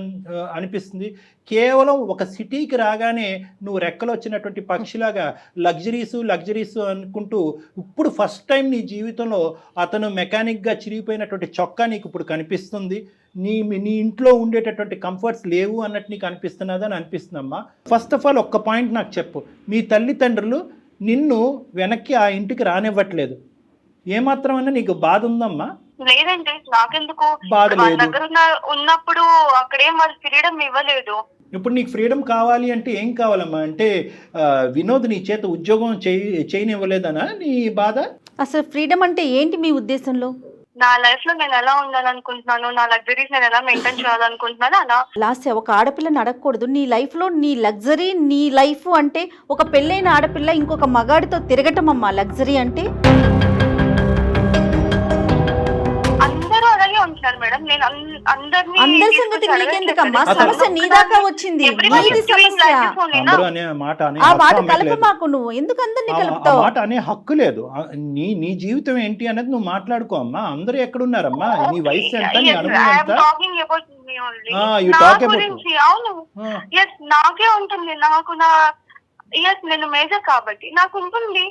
అనిపిస్తుంది. కేవలం ఒక సిటీకి రాగానే నువ్వు రెక్కలు వచ్చినటువంటి పక్షిలాగా లగ్జరీస్ అనుకుంటూ ఇప్పుడు ఫస్ట్ టైం నీ జీవితంలో అతను మెకానిక్గా చిరిగిపోయినటువంటి చొక్కా నీకు ఇప్పుడు కనిపిస్తుంది. నీ ఇంట్లో ఉండేటటువంటి కంఫర్ట్స్ లేవు అన్నట్టు నీకు అనిపిస్తున్నదని అనిపిస్తుందమ్మా. ఫస్ట్ ఆఫ్ ఆల్ ఒక్క పాయింట్ నాకు చెప్పు, మీ తల్లిదండ్రులు నిన్ను వెనక్కి ఆ ఇంటికి రానివ్వట్లేదు, ఏమాత్రమన్నా నీకు బాధ ఉందమ్మా? లేదండి, నాకెందుకు బాధ లేదు. దగ్గర ఉన్నప్పుడు అక్కడేం వాళ్ళు ఫ్రీడమ్ ఇవ్వలేదు. ఇప్పుడు నీకు ఫ్రీడమ్ కావాలి అంటే ఏం కావాలమ్మా? అంటే వినోద్ నీ చేత ఉద్యోగం చేయనివ్వలేదనా నీ బాధ? అసలు ఫ్రీడమ్ అంటే ఏంటి మీ ఉద్దేశంలో? నా లైఫ్ లో నేను ఎలా ఉండాలనుకుంటున్నాను, నా లగ్జరీస్ నేను ఎలా మెయింటైన్ చేయాలనుకుంటున్నాను అలా. లాస్ట్ ఒక ఆడపిల్లని అడగకూడదు, నీ లైఫ్లో నీ లగ్జరీ నీ లైఫ్ అంటే ఒక పెళ్ళైన ఆడపిల్ల ఇంకొక మగాడితో తిరగటం అమ్మా లగ్జరీ అంటే. అందరూ అలాగే ఉంటున్నారు మేడం, నేను అందరి సంగతి నీకెందుకమ్మా, సమస్య నీ దాకా వచ్చింది, నీది సమస్య. ఆ మాట కలప మాకు, నువ్వు ఎందుకు అందరినీ కలుపుతావు? మాట అనే హక్కు లేదు. నీ జీవితం ఏంటి అనేది నువ్వు మాట్లాడుకో అమ్మా. అందరూ ఎక్కడున్నారమ్మా, నీ వయసు ఎంత, నీ అనుభవం ఎంత? నాకే ఉంటుంది, నాకు నా నేను మేజర్ కాబట్టి నాకు ఉంటుంది.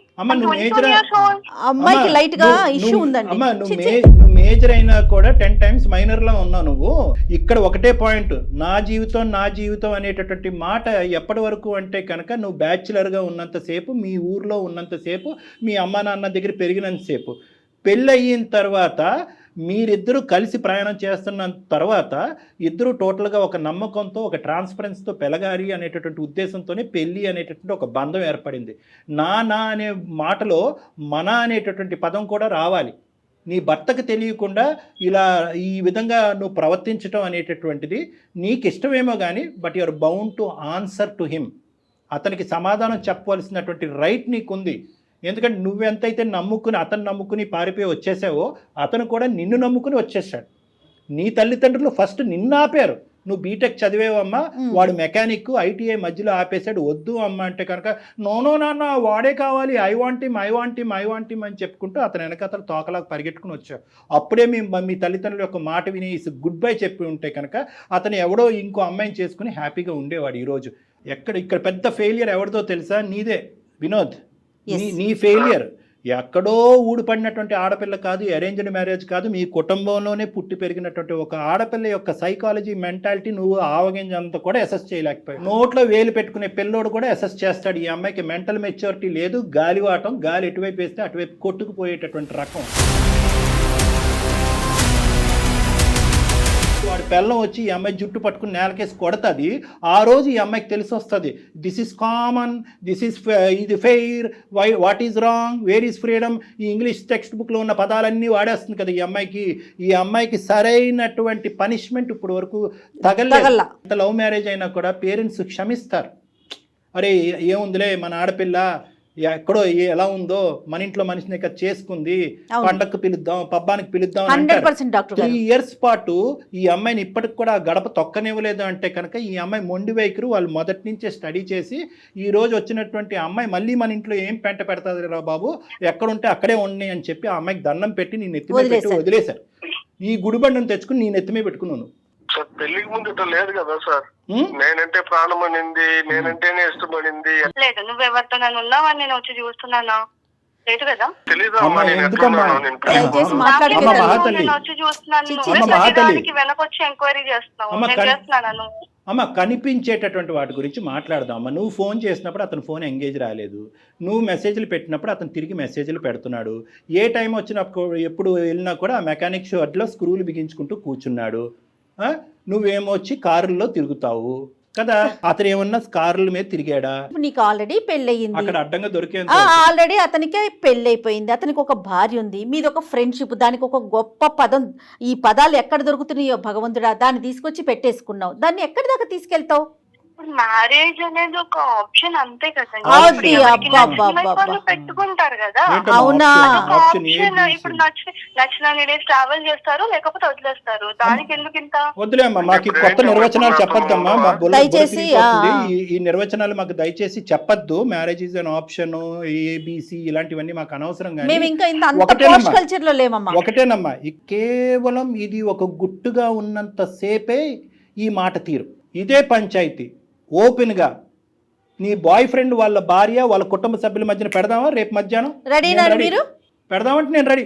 అమ్మాయికి లైట్ గా ఇష్యూ ఉందండి. నువ్వు మేజర్ అయినా కూడా 10 times మైనర్ లా ఉన్నావు నువ్వు. ఇక్కడ ఒకటే పాయింట్, నా జీవితం అనేటటువంటి మాట ఎప్పటి వరకు అంటే కనుక నువ్వు బ్యాచులర్ గా ఉన్నంతసేపు, మీ ఊర్లో ఉన్నంతసేపు, మీ అమ్మా నాన్న దగ్గర పెరిగినంతసేపు. పెళ్ళి అయిన తర్వాత మీరిద్దరూ కలిసి ప్రయాణం చేస్తున్న తర్వాత ఇద్దరు టోటల్గా ఒక నమ్మకంతో, ఒక ట్రాన్స్పరెన్స్తో పెరగాలి అనేటటువంటి ఉద్దేశంతోనే పెళ్ళి అనేటటువంటి ఒక బంధం ఏర్పడింది. నా అనే మాటలో మన అనేటటువంటి పదం కూడా రావాలి. నీ భర్తకు తెలియకుండా ఇలా ఈ విధంగా నువ్వు ప్రవర్తించడం అనేటటువంటిది నీకు ఇష్టమేమో కానీ, but you are bound to answer to him. అతనికి సమాధానం చెప్పవలసినటువంటి రైట్ నీకుంది. ఎందుకంటే నువ్వెంతైతే అతను నమ్ముకుని పారిపోయి వచ్చేసావో, అతను కూడా నిన్ను నమ్ముకుని వచ్చేసాడు. నీ తల్లిదండ్రులు ఫస్ట్ నిన్ను ఆపారు, నువ్వు బీటెక్ చదివేవమ్మా, వాడు మెకానిక్ ఐటీఐ మధ్యలో ఆపేశాడు, వద్దు అమ్మ అంటే కనుక నో నాన్న వాడే కావాలి, ఐ వాంట్ హిమ్ అని చెప్పుకుంటూ అతను వెనకతలు తోకలాగా పరిగెట్టుకుని వచ్చావు. అప్పుడే మీ తల్లిదండ్రుల యొక్క మాట విని గుడ్ బై చెప్పి ఉంటే కనుక అతను ఎవడో ఇంకో అమ్మాయిని చేసుకుని హ్యాపీగా ఉండేవాడు. ఈరోజు ఇక్కడ పెద్ద ఫెయిలియర్ ఎవరిదో తెలుసా? నీదే వినోద్. నీ ఫెయిలియర్ ఎక్కడో ఊడిపడినటువంటి ఆడపిల్ల కాదు, అరేంజ్డ్ మ్యారేజ్ కాదు, మీ కుటుంబంలోనే పుట్టి పెరిగినటువంటి ఒక ఆడపిల్ల యొక్క సైకాలజీ మెంటాలిటీ నువ్వు ఆవగింజంతా కూడా అసెస్ చేయలేకపోయావు. నోట్లో వేలు పెట్టుకునే పిల్లోడు కూడా అసెస్ చేస్తాడు, ఈ అమ్మాయికి మెంటల్ మెచ్యూరిటీ లేదు, గాలివాటం, గాలి ఎటువైపు వేస్తే అటువైపు కొట్టుకుపోయేటటువంటి రకం. వాడి పిల్లం వచ్చి ఈ అమ్మాయి జుట్టు పట్టుకుని నేలకేసి కొడుతుంది. ఆ రోజు ఈ అమ్మాయికి తెలిసి వస్తుంది, దిస్ ఈజ్ కామన్, ఇది fair, what is wrong, where is freedom. ఈ ఇంగ్లీష్ టెక్స్ట్ బుక్లో ఉన్న పదాలన్నీ వాడేస్తుంది కదా ఈ అమ్మాయికి సరైనటువంటి పనిష్మెంట్ ఇప్పుడు వరకు తగల. లవ్ మ్యారేజ్ అయినా కూడా పేరెంట్స్ క్షమిస్తారు. అరే ఏముందిలే మన ఆడపిల్ల ఎక్కడో ఎలా ఉందో, మన ఇంట్లో మనిషిని ఇక్కడ చేసుకుంది, పండగకు పిలుద్దాం, పబ్బానికి పిలుద్దాం. 3 years పాటు ఈ అమ్మాయిని ఇప్పటికి కూడా గడప తొక్కనివ్వలేదు అంటే కనుక ఈ అమ్మాయి మొండి వైఖరు. వాళ్ళు మొదటి నుంచే స్టడీ చేసి ఈ రోజు వచ్చినటువంటి అమ్మాయి మళ్ళీ మన ఇంట్లో ఏం పెంట పెడతాది రా బాబు, ఎక్కడుంటే అక్కడే ఉన్నాయి అని చెప్పి ఆ అమ్మాయికి దండం పెట్టి నీ నెత్తిమే పెట్టి వదిలేశారు. ఈ గుడిబండను తెచ్చుకుని నీ నెత్తిమే పెట్టుకున్నాను. సార్ పెళ్లికి ముందు ఇట్లా లేదు కదా సార్, నేనంటే ప్రాణం అనింది, నేనంటేనే ఇష్టపడింది. లేదు, నువ్వెవరితో నన్ను ఉన్నావని నేను వచ్చి చూస్తున్నానా? లేదు కదా. తెలీదు వెనకొచ్చి ఎంక్వైరీ చేస్తున్నాను. అమ్మ కనిపించేటటువంటి వాటి గురించి మాట్లాడదాం అమ్మ. నువ్వు ఫోన్ చేసినప్పుడు అతను ఫోన్ ఎంగేజ్ రాలేదు, నువ్వు మెసేజ్లు పెట్టినప్పుడు అతను తిరిగి మెసేజ్లు పెడుతున్నాడు. ఏ టైం వచ్చినప్పుడు ఎప్పుడు వెళ్ళినా కూడా ఆ మెకానిక్ షెడ్లో స్క్రూలు బిగించుకుంటూ కూర్చున్నాడు. నువ్వేమో వచ్చి కారుల్లో తిరుగుతావు కదా, అతను ఏమన్నా కారుల మీద తిరిగాడా? నీకు ఆల్రెడీ పెళ్ళయింది, అక్కడ అడ్డంగా దొరికేది. ఆల్రెడీ అతనికి పెళ్ళైపోయింది, అతనికి ఒక భార్య ఉంది, మీది ఒక ఫ్రెండ్షిప్, దానికి ఒక గొప్ప పదం. ఈ పదాలు ఎక్కడ దొరుకుతున్నాయో భగవంతుడా, దాన్ని తీసుకొచ్చి పెట్టేసుకున్నావు. దాన్ని ఎక్కడి దాకా తీసుకెళ్తావు? మ్యారేజ్ అనేది ఒక ఆప్షన్ అంతే కదా, పెట్టుకుంటారు కదా. అవునా? ఇప్పుడు నచ్చిన డేస్ ట్రావెల్ చేస్తారు, లేకపోతే వదిలేస్తారు. దానికి ఎందుకు ఇంత? వదిలేమ్మా, మాకు కొత్త నిర్వచనాలు చెప్పొద్దమ్మా, దయచేసి ఈ నిర్వచనాలు మాకు దయచేసి చెప్పొద్దు. Marriage is an option, ABC ఇలాంటివన్నీ మాకు అనవసరం. ఒకటేనమ్మా, కేవలం ఇది ఒక గుట్టుగా ఉన్నంత సేపే ఈ మాట తీరు. ఇదే పంచాయతీ ఓపెన్గా నీ బాయ్ ఫ్రెండ్ వాళ్ళ భార్య వాళ్ళ కుటుంబ సభ్యుల మధ్యన పెడదామా రేపు మధ్యాహ్నం? పెడదామంటే నేను రెడీ.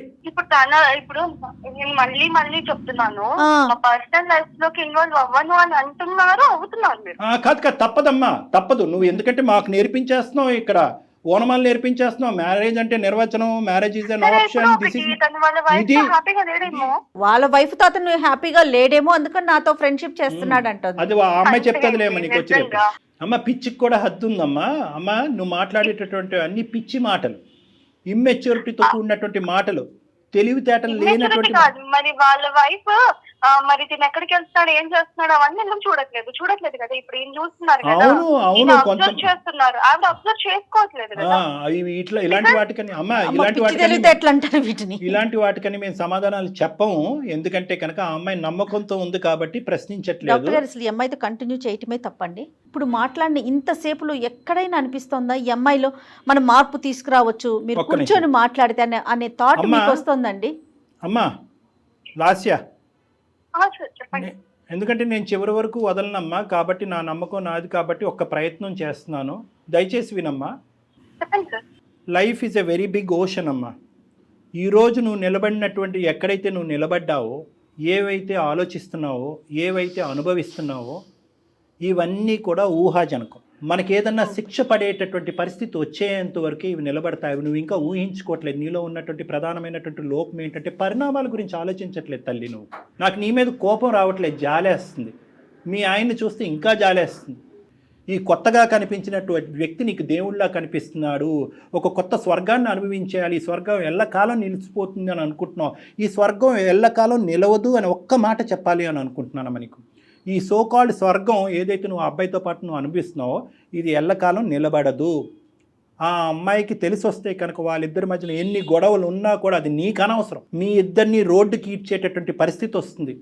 ఇప్పుడు నేను మళ్ళీ చెప్తున్నాను, మా పర్సనల్ లైఫ్ లోకి ఇన్వాల్వ్ అవ్వను అని అంటున్నారు, అవుతున్నారు మీరు. కాదు తప్పదమ్మా, తప్పదు. నువ్వు ఎందుకంటే మాకు నేర్పించేస్తున్నావు, ఇక్కడ ఓనమాలు నేర్పించేస్తున్నావు. మ్యారేజ్ అంటే నిర్వచనం, మ్యారేజ్ ఇస్ అన్ ఆప్షన్. వాళ్ళ వైఫ్ తో అతను హ్యాపీగా లేడేమో, అందుకని నాతో ఫ్రెండ్షిప్ చేస్తున్నాడు అంటుంది. అది ఆ అమ్మాయి చెప్తాదిలేమో నీకు వచ్చి. అమ్మ పిచ్చికి కూడా హద్దు ఉందమ్మా. అమ్మ నువ్వు మాట్లాడేటటువంటి అన్ని పిచ్చి మాటలు, ఇమ్మెచ్యూరిటీతో కూడినటువంటి మాటలు, తెలివితేటలు లేనటువంటి. మరి వాళ్ళ వైఫ్ మరి తిని ఎక్కడికి వెళ్తున్నాడు, ఏం చేస్తున్నాడు, అవన్నీ ఎందుకు చూడట్లేదు కదా. ఇప్పుడు ఏం చూస్తున్నారు కదా, అబ్జర్వ్ చేస్తున్నారు, ఆవిడ అబ్జర్వ్ చేసుకోవట్లేదు కదా. ఇలాంటి వాటికని అమ్మ ఇలాంటి వాటికని మేము సమాధానాలు చెప్పము, ఎందుకంటే కనుక ఆ అమ్మాయి నమ్మకంతో ఉంది కాబట్టి ప్రశ్నించట్లేదు. అసలు ఈ అమ్మాయితో కంటిన్యూ చేయటమే తప్పండి. ఇప్పుడు మాట్లాడిన ఇంతసేపులో ఎక్కడైనా అనిపిస్తోందా ఈ అమ్మాయిలో మనం మార్పు తీసుకురావచ్చు, మీరు కూర్చొని మాట్లాడితే అనే థాట్ మీకు వస్తుందండి? అమ్మా లాస్య, ఎందుకంటే నేను చివరి వరకు వదలనమ్మా, కాబట్టి నా నమ్మకం నాది కాబట్టి ఒక్క ప్రయత్నం చేస్తున్నాను, దయచేసి వినమ్మా. Life is a very big ocean అమ్మా. ఈరోజు నువ్వు నిలబడినటువంటి ఎక్కడైతే నువ్వు నిలబడ్డావో, ఏవైతే ఆలోచిస్తున్నావో, ఏవైతే అనుభవిస్తున్నావో, ఇవన్నీ కూడా ఊహాజనకం. మనకి ఏదన్నా శిక్ష పడేటటువంటి పరిస్థితి వచ్చేంత వరకు ఇవి నిలబడతాయి. నువ్వు ఇంకా ఊహించుకోవట్లేదు. నీలో ఉన్నటువంటి ప్రధానమైనటువంటి లోపం ఏంటంటే పరిణామాల గురించి ఆలోచించట్లేదు తల్లి. నువ్వు నాకు నీ మీద కోపం రావట్లేదు, జాలేస్తుంది. మీ ఆయన్ని చూస్తే ఇంకా జాలేస్తుంది. ఈ కొత్తగా కనిపించినటువంటి వ్యక్తి నీకు దేవుళ్ళలా కనిపిస్తున్నాడు. ఒక కొత్త స్వర్గాన్ని అనుభవించేయాలి, ఈ స్వర్గం ఎల్లకాలం నిలిచిపోతుంది అని అనుకుంటున్నావు. ఈ స్వర్గం ఎల్లకాలం నిలవదు అని ఒక్క మాట చెప్పాలి అని అనుకుంటున్నాను. నీకు ఈ సోకాల్డ్ స్వర్గం ఏదైతే నువ్వు ఆ అబ్బాయితో పాటు నువ్వు అనిపిస్తున్నావో ఇది ఎల్లకాలం నిలబడదు. ఆ అమ్మాయికి తెలిసి వస్తే కనుక వాళ్ళిద్దరి మధ్యలో ఎన్ని గొడవలు ఉన్నా కూడా అది నీకు అనవసరం. మీ ఇద్దరిని రోడ్డుకి ఈడ్చేటటువంటి పరిస్థితి వస్తుంది.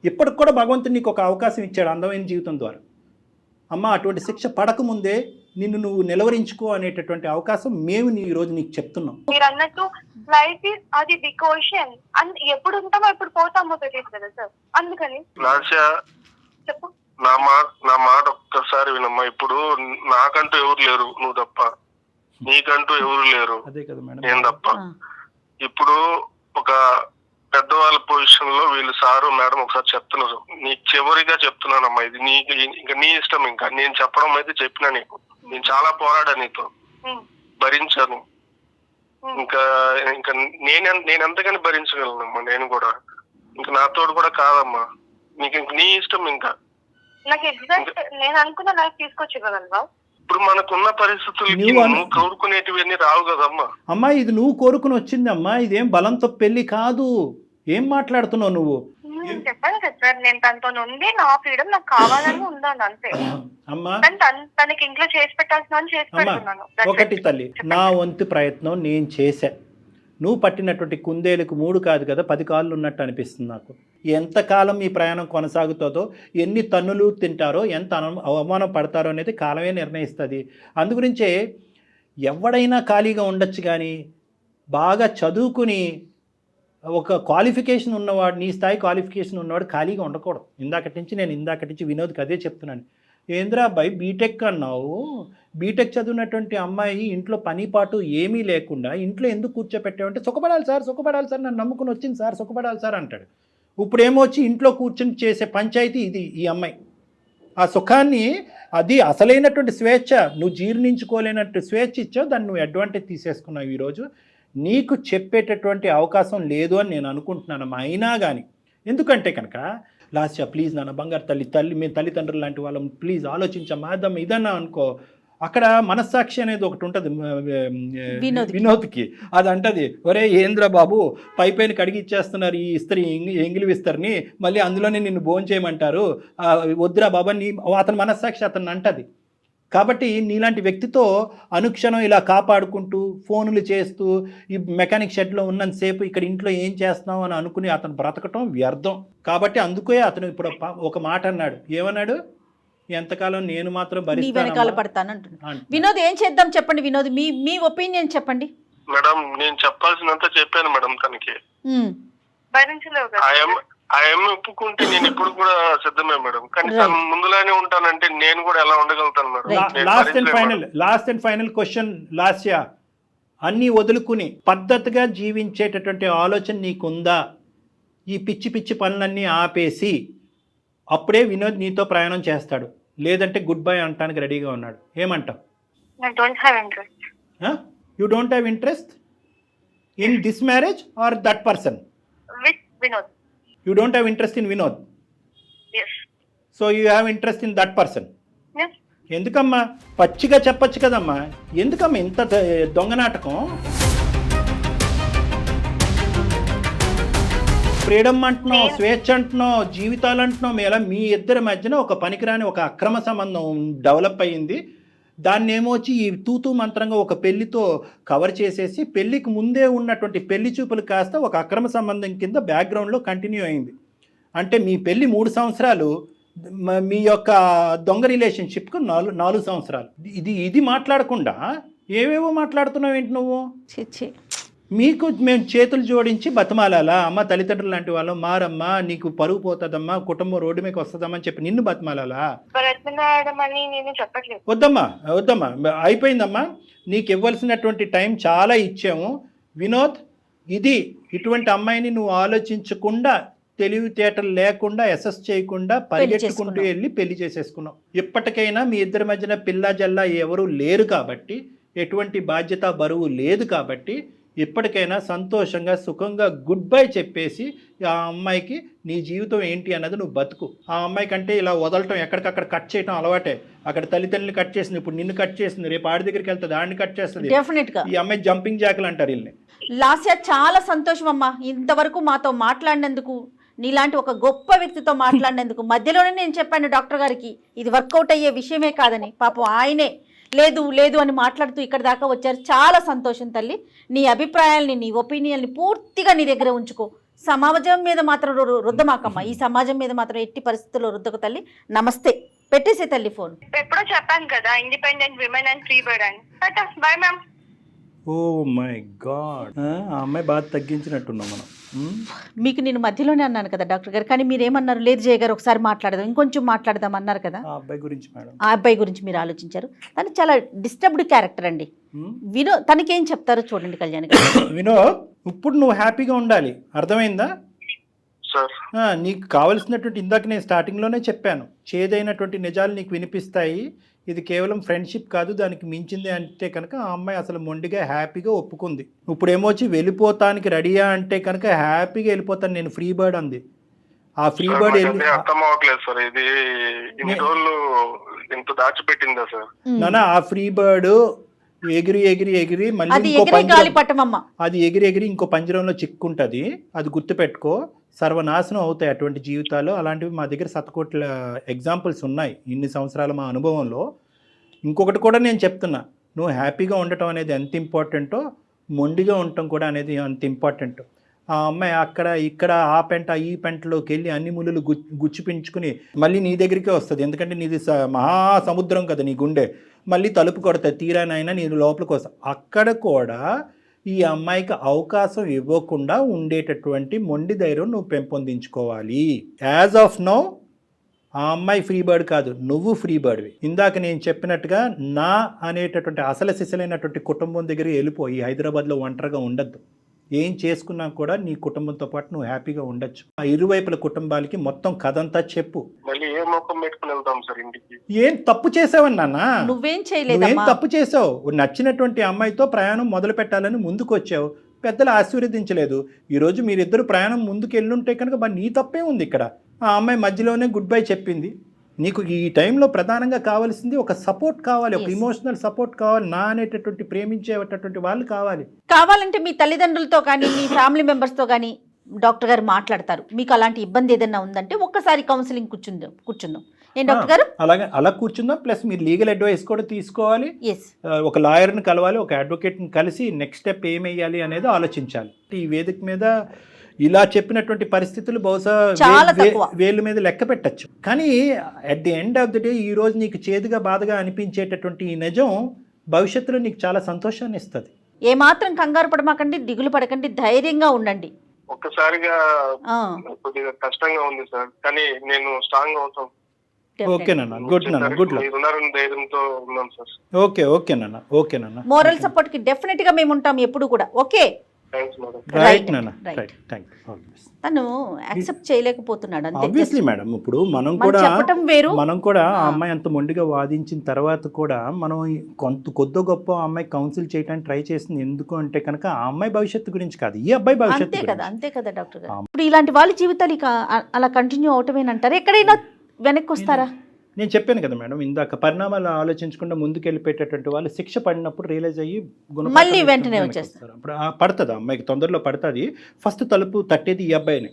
ఇప్పటికి కూడా భగవంతుడు నీకు ఒక అవకాశం ఇచ్చాడు అందమైన జీవితం ద్వారా. అమ్మ అటువంటి శిక్ష పడకముందే నిన్ను నువ్వు నిలవరించుకో అనేటటువంటి అవకాశం మేము ఈ రోజు నీకు చెప్తున్నాం. మీరు అన్నట్టు లైఫ్ ఇస్ అది బిగ్ ఓషన్, ఎప్పుడు ఉంటామో ఎప్పుడు పోతామో తెలియదు కదా సార్. అందుకని చెప్పు, నా మాట ఒక్కసారి వినమ్మా. ఇప్పుడు నాకంటూ ఎవరు లేరు, నువ్వు తప్ప. నీకంటూ ఎవరు లేరు, అదే కదా మేడం, నేను తప్ప. ఇప్పుడు ఒక పెద్దవాళ్ళ పొజిషన్ లో వీళ్ళు సారు మేడం ఒకసారి చెప్తున్నారు. నీకు చివరిగా చెప్తున్నానమ్మా, ఇది నీకు ఇంకా నీ ఇష్టం. ఇంకా నేను చెప్పడం అయితే చెప్పినా నీకు. నేను చాలా పోరాడా నీతో, భరించాను. ఇంకా ఇంకా నేను ఎంతగాని భరించగలనమ్మా. నేను కూడా ఇంకా నాతోడు కూడా కాదమ్మా. నీకు ఇంక నీ ఇష్టం. ఇంకా నాకు ఎగ్జాక్ట్ నేను అనుకున్న లైఫ్ తీసుకొచ్చివ్వగలవా? ఇప్పుడు మనకున్న పరిస్థితులకి నువ్వు కోరుకునేటివన్నీ రావు కదమ్మా. అమ్మా ఇది నువ్వు కోరుకుని వచ్చిందమ్మా, ఇదేం బలంతో పెళ్లి కాదు. ఏం మాట్లాడుతున్నావు నువ్వు? చెప్పాను కదా సార్, నేను తనతో ఉంది, నా ఫ్రీడమ్ నాకు కావాలని ఉందాను అంతే. అమ్మా తనకి ఇంట్లో చేసి పెట్టాల్సిన చేసి పెడుతున్నాను. ఒకటి తల్లి, నా వంతు ప్రయత్నం నేను చేశా. నువ్వు పట్టినటువంటి కుందేలకు 3 కాదు కదా 10 కాళ్ళు ఉన్నట్టు అనిపిస్తుంది నాకు. ఎంతకాలం ఈ ప్రయాణం కొనసాగుతుందో, ఎన్ని తన్నులు తింటారో, ఎంత అవమానం పడతారో అనేది కాలమే నిర్ణయిస్తుంది. అందుగురించే ఎవడైనా ఖాళీగా ఉండొచ్చు, కానీ బాగా చదువుకుని ఒక క్వాలిఫికేషన్ ఉన్నవాడు, నీ స్థాయి క్వాలిఫికేషన్ ఉన్నవాడు ఖాళీగా ఉండకూడదు. ఇందాకటి నుంచి వినోద్కి అదే చెప్తున్నాను. ఏంద్రా అబ్బాయి బీటెక్ అన్నావు, బీటెక్ చదివినటువంటి అమ్మాయి ఇంట్లో పని పాటు ఏమీ లేకుండా ఇంట్లో ఎందుకు కూర్చోపెట్టావంటే, సుఖపడాలి సార్ నన్ను నమ్ముకుని వచ్చింది సార్, సుఖపడాలి సార్ అంటాడు. ఇప్పుడు ఏమొచ్చి ఇంట్లో కూర్చొని చేసే పంచాయతీ ఇది. ఈ అమ్మాయి ఆ సుఖాన్ని, అది అసలైనటువంటి స్వేచ్ఛ, నువ్వు జీర్ణించుకోలేనట్టు స్వేచ్ఛ ఇచ్చావు, దాన్ని నువ్వు అడ్వాంటేజ్ తీసేసుకున్నావు. ఈరోజు నీకు చెప్పేటటువంటి అవకాశం లేదు అని నేను అనుకుంటున్నాను. అయినా కానీ ఎందుకంటే కనుక లాస్య ప్లీజ్ నాన్న, బంగారు తల్లి మేము తల్లిదండ్రులు లాంటి వాళ్ళం, ప్లీజ్ ఆలోచించమ్మా, అదమ్మా ఇదన్నా అనుకో. అక్కడ మనస్సాక్షి అనేది ఒకటి ఉంటుంది వినోద్కి. అది అంటది, ఒరే ఏంద్ర బాబు పైపైన కడిగి ఇచ్చేస్తున్నారు ఈ ఇస్త్రీ, ఎంగిలి విస్తరిని, మళ్ళీ అందులోనే నిన్ను భోజనం చేయమంటారు, వద్దురా బాబా. అతని మనస్సాక్షి అతన్ని అంటది. కాబట్టి నీలాంటి వ్యక్తితో అనుక్షణం ఇలా కాపాడుకుంటూ ఫోనులు చేస్తూ ఈ మెకానిక్ షెడ్లో ఉన్నంతసేపు ఇక్కడ ఇంట్లో ఏం చేస్తున్నావు అని అనుకుని అతను బ్రతకటం వ్యర్థం. కాబట్టి అందుకే అతను ఇప్పుడు ఒక మాట అన్నాడు. ఏమన్నాడు? ఎంతకాలం నేను మాత్రం భరిస్తాను. వినోద్ ఏం చేద్దాం చెప్పండి. వినోద్ మీ ఒపీనియన్ చెప్పండి. మేడం నేను చెప్పాల్సినంత చెప్పాను మేడం. తనకి ఆయన ఒప్పుకుంటే నేను ఇప్పుడు కూడా సిద్ధమే మేడం. కానీ తను ముందులానే ఉంటానంటే నేను కూడా ఎలా ఉండగలుగుతాను madam? Last and final question Lasya, అన్నీ వదులుకుని పద్ధతిగా జీవించేటటువంటి ఆలోచన నీకుందా? ఈ పిచ్చి పనులన్నీ ఆపేసి అప్పుడే వినోద్ నీతో ప్రయాణం చేస్తాడు, లేదంటే గుడ్ బై అంటానికి రెడీగా ఉన్నాడు. ఏమంటావు? You don't have interest in this marriage or that person? You don't have interest in Vinod? Yes. So you have interest in that person? Yes. ఎందుకమ్మా పచ్చిగా చెప్పచ్చు కదమ్మా, ఎందుకమ్మా ఇంత దొంగ నాటకం? ఫ్రీడమ్ అంటున్నావు, స్వేచ్ఛ అంటున్నావు, జీవితాలు అంటున్నావు. ఎలా మీ ఇద్దరి మధ్యన ఒక పనికిరాని ఒక అక్రమ సంబంధం డెవలప్ అయ్యింది. దాన్ని ఏమొచ్చి ఈ తూతూ మంత్రంగా ఒక పెళ్లితో కవర్ చేసేసి పెళ్లికి ముందే ఉన్నటువంటి పెళ్లి చూపులు కాస్త ఒక అక్రమ సంబంధం కింద బ్యాక్గ్రౌండ్లో కంటిన్యూ అయింది. అంటే మీ పెళ్లి 3 సంవత్సరాలు, మీ యొక్క దొంగ రిలేషన్షిప్కు 4 సంవత్సరాలు. ఇది మాట్లాడకుండా ఏవేవో మాట్లాడుతున్నావు ఏంటి నువ్వు? మీకు మేము చేతులు జోడించి బతిమాలాలా? అమ్మ తల్లిదండ్రులు లాంటి వాళ్ళు మారమ్మా, నీకు పరువు పోతుందమ్మా, కుటుంబం రోడ్డు మీకు వస్తుందమ్మా అని చెప్పి నిన్ను బతిమాలాలా? వద్దమ్మా అయిపోయిందమ్మా. నీకు ఇవ్వాల్సినటువంటి టైం చాలా ఇచ్చాము వినోద్. ఇటువంటి అమ్మాయిని నువ్వు ఆలోచించకుండా, తెలివితేటలు లేకుండా, అసెస్ చేయకుండా పరిగెట్టుకుంటూ వెళ్ళి పెళ్లి చేసేసుకున్నావు. ఇప్పటికైనా మీ ఇద్దరి మధ్యన పిల్ల జల్లా ఎవరు లేరు కాబట్టి, ఎటువంటి బాధ్యత బరువు లేదు కాబట్టి ఇప్పటికైనా సంతోషంగా సుఖంగా గుడ్ బై చెప్పేసి ఆ అమ్మాయికి నీ జీవితం ఏంటి అన్నది నువ్వు బతుకు. ఆ అమ్మాయి కంటే ఇలా వదలటం, ఎక్కడికక్కడ కట్ చేయటం అలవాటే. అక్కడ తల్లిదండ్రులు కట్ చేసింది, ఇప్పుడు నిన్ను కట్ చేసింది, రేపు ఆడి దగ్గరికి వెళ్తుంది, ఆడిని కట్ చేస్తుంది. ఈ అమ్మాయి జంపింగ్ జాకులు అంటారు వీళ్ళని. లాస్య చాలా సంతోషం అమ్మా, ఇంతవరకు మాతో మాట్లాడినందుకు, నీలాంటి ఒక గొప్ప వ్యక్తితో మాట్లాడినందుకు. మధ్యలోనే నేను చెప్పాను డాక్టర్ గారికి ఇది వర్కౌట్ అయ్యే విషయమే కాదని. పాపం ఆయనే లేదు అని మాట్లాడుతూ ఇక్కడ దాకా వచ్చారు. చాలా సంతోషం తల్లి. నీ అభిప్రాయాల్ని, నీ ఒపీనియన్ని పూర్తిగా నీ దగ్గర ఉంచుకో. సమాజం మీద మాత్రం రుద్దమాకమ్మ, ఈ సమాజం మీద మాత్రం ఎట్టి పరిస్థితుల్లో రుద్దకు తల్లి. నమస్తే, పెట్టేసే తల్లి ఫోన్. ఎప్పుడో చెప్పాను కదా, independent women and free bird అని. Bye ma'am. Oh my god, ఆ అమ్మాయి బాగా తగ్గించినట్టున్నాం మనం. మీకు నేను మధ్యలోనే అన్నాను కదా డాక్టర్ గారు, కానీ మీరేమన్నారు, లేదు జయ గారు ఒకసారి మాట్లాడదాం, ఇంకొంచెం మాట్లాడదాం అన్నారు కదా. ఆ అబ్బాయి గురించి మేడం, ఆ అబ్బాయి గురించి మీరు ఆలోచించారు. తను చాలా డిస్టర్బ్డ్ క్యారెక్టర్ అండి. వినో తనకేం చెప్తారో చూడండి కళ్యాణ్ గారు. వినో, ఇప్పుడు నువ్వు హ్యాపీగా ఉండాలి, అర్థమైందా? సార్ నీకు కావలసినటువంటి, ఇందాక నేను స్టార్టింగ్లోనే చెప్పాను, చేదైనటువంటి నిజాలు నీకు వినిపిస్తాయి. ఇది కేవలం ఫ్రెండ్షిప్ కాదు, దానికి మించింది అంటే కనుక ఆ అమ్మాయి అసలు మొండిగా హ్యాపీగా ఒప్పుకుంది. ఇప్పుడు ఏమొచ్చి వెళ్ళిపోతానికి రెడీయా అంటే కనుక హ్యాపీగా వెళ్ళిపోతాను నేను, ఫ్రీ బర్డ్ అంది. ఆ ఫ్రీ బర్డ్ అర్థం అవ్వట్లేదు సార్, ఇది ఇన్ని రోజులు ఇంత దాచిపెట్టిందా సార్? నానా, ఆ ఫ్రీ బర్డ్ ఎగిరి ఎగిరి ఎగిరి మళ్ళీ అది ఎగిరి ఎగిరి ఇంకో పంజరంలో చిక్కుంటది. అది గుర్తుపెట్టుకో, సర్వనాశనం అవుతాయి అటువంటి జీవితాలు. అలాంటివి మా దగ్గర శతకోట్ల ఎగ్జాంపుల్స్ ఉన్నాయి ఇన్ని సంవత్సరాల మా అనుభవంలో. ఇంకొకటి కూడా నేను చెప్తున్నా, నువ్వు హ్యాపీగా ఉండటం అనేది ఎంత ఇంపార్టెంటో, మొండిగా ఉండటం కూడా అనేది అంత ఇంపార్టెంట్. ఆ అమ్మాయి అక్కడ ఇక్కడ ఆ పెంట ఈ పెంటలోకి వెళ్ళి అన్ని ముళ్ళు గుచ్చిపించుకుని మళ్ళీ నీ దగ్గరికే వస్తుంది. ఎందుకంటే నీది మహాసముద్రం కదా నీ గుండె. మళ్ళీ తలుపు కొడతాయి, తీరానైనా నేను లోపలికి వస్తా. అక్కడ కూడా ఈ అమ్మాయికి అవకాశం ఇవ్వకుండా ఉండేటటువంటి మొండి ధైర్యం నువ్వు పెంపొందించుకోవాలి. యాజ్ ఆఫ్ నౌ ఆ అమ్మాయి ఫ్రీ బర్డ్ కాదు, నువ్వు ఫ్రీ బర్డ్వి. ఇందాక నేను చెప్పినట్టుగా నా అనేటటువంటి అసలు సిసలైనటువంటి కుటుంబం దగ్గర వెళ్ళిపోయి హైదరాబాద్లో ఒంటరిగా ఉండద్దు. ఏం చేసుకున్నా కూడా నీ కుటుంబంతో పాటు నువ్వు హ్యాపీగా ఉండొచ్చు. ఆ ఇరువైపుల కుటుంబాలకి మొత్తం కథంతా చెప్పు. మళ్ళీ ఏ మొక్కం పెట్టుకుని వెళ్తాం సార్ ఇంటికి? ఏం తప్పు చేసావని నాన్న? నువ్వేం చేయలేదు, నువ్వేం తప్పు చేసావు? నచ్చినటువంటి అమ్మాయితో ప్రయాణం మొదలు పెట్టాలని ముందుకు వచ్చావు, పెద్దలు ఆశీర్వదించలేదు. ఈరోజు మీరిద్దరు ప్రయాణం ముందుకు వెళ్ళుంటే కనుక నీ తప్పే ఉంది ఇక్కడ. ఆ అమ్మాయి మధ్యలోనే గుడ్ బై చెప్పింది. నీకు ఈ టైంలో ప్రధానంగా కావాల్సింది ఒక సపోర్ట్ కావాలి, ఒక ఇమోషనల్ సపోర్ట్ కావాలి. నా అనేటటువంటి ప్రేమించేటటువంటి వాళ్ళు కావాలంటే మీ తల్లిదండ్రులతో కానీ మీ ఫ్యామిలీ మెంబర్స్తో కానీ డాక్టర్ గారు మాట్లాడతారు. మీకు అలాంటి ఇబ్బంది ఏదైనా ఉందంటే ఒక్కసారి కౌన్సిలింగ్ కూర్చుందాం. ఏం డాక్టర్ గారు? అలా కూర్చుందాం. ప్లస్ మీరు లీగల్ అడ్వైస్ కూడా తీసుకోవాలి, ఒక లాయర్ని కలవాలి, ఒక అడ్వకేట్ని కలిసి నెక్స్ట్ స్టెప్ ఏమేయాలి అనేది ఆలోచించాలి. ఈ వేదిక మీద ఇలా చెప్పినటువంటి పరిస్థితులు బహుశా వేళ్ళ మీద లెక్క పెట్టచ్చు. కానీ at the end of the day ఈ రోజు నీకు చేదుగా బాధగా అనిపించేటటువంటి ఈ నిజం భవిష్యత్తులో నీకు చాలా సంతోషాన్ని ఇస్తుంది. ఏమాత్రం కంగారు పడమాకండి, దిగులు పడకండి, ధైర్యంగా ఉండండి. ఒక్కసారిగా కొద్దిగా కష్టంగా ఉంది సార్, కానీ నేను స్ట్రాంగ్ అవుతాం. ఓకే నాన్న, గుడ్ నాన్న, గుడ్ లక్. ధైర్యంతో ఉన్నాం సార్. ఓకే నాన్న. మోరల్ సపోర్ట్ కి డెఫినెట్ గా మేము ఉంటాం ఎప్పుడు కూడా. ఓకే, రైట్ నాన్న, రైట్. తను యాక్సెప్ట్ చేయలేకపోతున్నాడు అంతే. ఆబ్వియస్లీ మేడం, ఇప్పుడు మనం కూడా ఆ అమ్మాయి అంత మొండిగా వాదించిన తర్వాత కూడా మనం కొద్ది గొప్ప అమ్మాయి కౌన్సిల్ చేయడానికి ట్రై చేసింది. ఎందుకు అంటే కనుక ఆ అమ్మాయి భవిష్యత్తు గురించి కాదు, ఈ అబ్బాయి భవిష్యత్తు. అంతే కదా డాక్టర్ గారు. ఇప్పుడు ఇలాంటి వాళ్ళ జీవితాలు ఇక అలా కంటిన్యూ అవటమేనంటారు, ఎక్కడైనా వెనక్కి వస్తారా? నేను చెప్పాను కదా మేడం ఇందాక, పరిణామాలు ఆలోచించకుండా ముందుకు వెళ్ళిపోయేటటువంటి వాళ్ళు శిక్ష పడినప్పుడు రియలైజ్ అయ్యి మళ్ళీ వెంటనే వచ్చేస్తారు. అప్పుడు పడుతుంది, అమ్మాయికి తొందరలో పడుతుంది. ఫస్ట్ తలుపు తట్టేది ఈ అబ్బాయిని,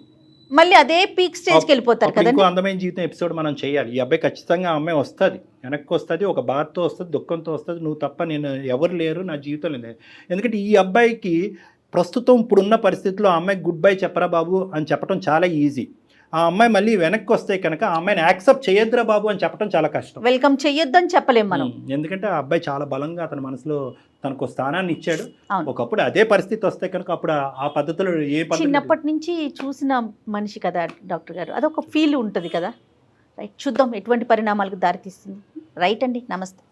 మళ్ళీ అదే పీక్ స్టేజ్కి వెళ్ళిపోతారు కదా. ఇంకో అందమైన జీవితం ఎపిసోడ్ మనం చేయాలి. ఈ అబ్బాయి ఖచ్చితంగా ఆ అమ్మాయి వస్తుంది, వెనక్కి వస్తుంది, ఒక బాధతో వస్తుంది, దుఃఖంతో వస్తుంది. నువ్వు తప్ప నేను ఎవరు లేరు నా జీవితంలో లేదు. ఎందుకంటే ఈ అబ్బాయికి ప్రస్తుతం ఇప్పుడున్న పరిస్థితుల్లో ఆ అమ్మాయికి గుడ్ బై చెప్పరా బాబు అని చెప్పడం చాలా ఈజీ. ఆ అమ్మాయి మళ్ళీ వెనక్కి వస్తే కనుక ఆ అమ్మాయిని యాక్సెప్ట్ చేయొద్దురా బాబు అని చెప్పడం చాలా కష్టం. వెల్కమ్ చేయొద్దని చెప్పలేము మనం, ఎందుకంటే ఆ అబ్బాయి చాలా బలంగా అతని మనసులో తనకు స్థానాన్ని ఇచ్చాడు. ఒకప్పుడు అదే పరిస్థితి వస్తే కనుక అప్పుడు ఆ పద్ధతిలో చిన్నప్పటి నుంచి చూసిన మనిషి కదా డాక్టర్ గారు, అదొక ఫీల్ ఉంటుంది కదా. రైట్, చూద్దాం ఎటువంటి పరిణామాలకు దారితీస్తుంది. రైట్ అండి, నమస్తే.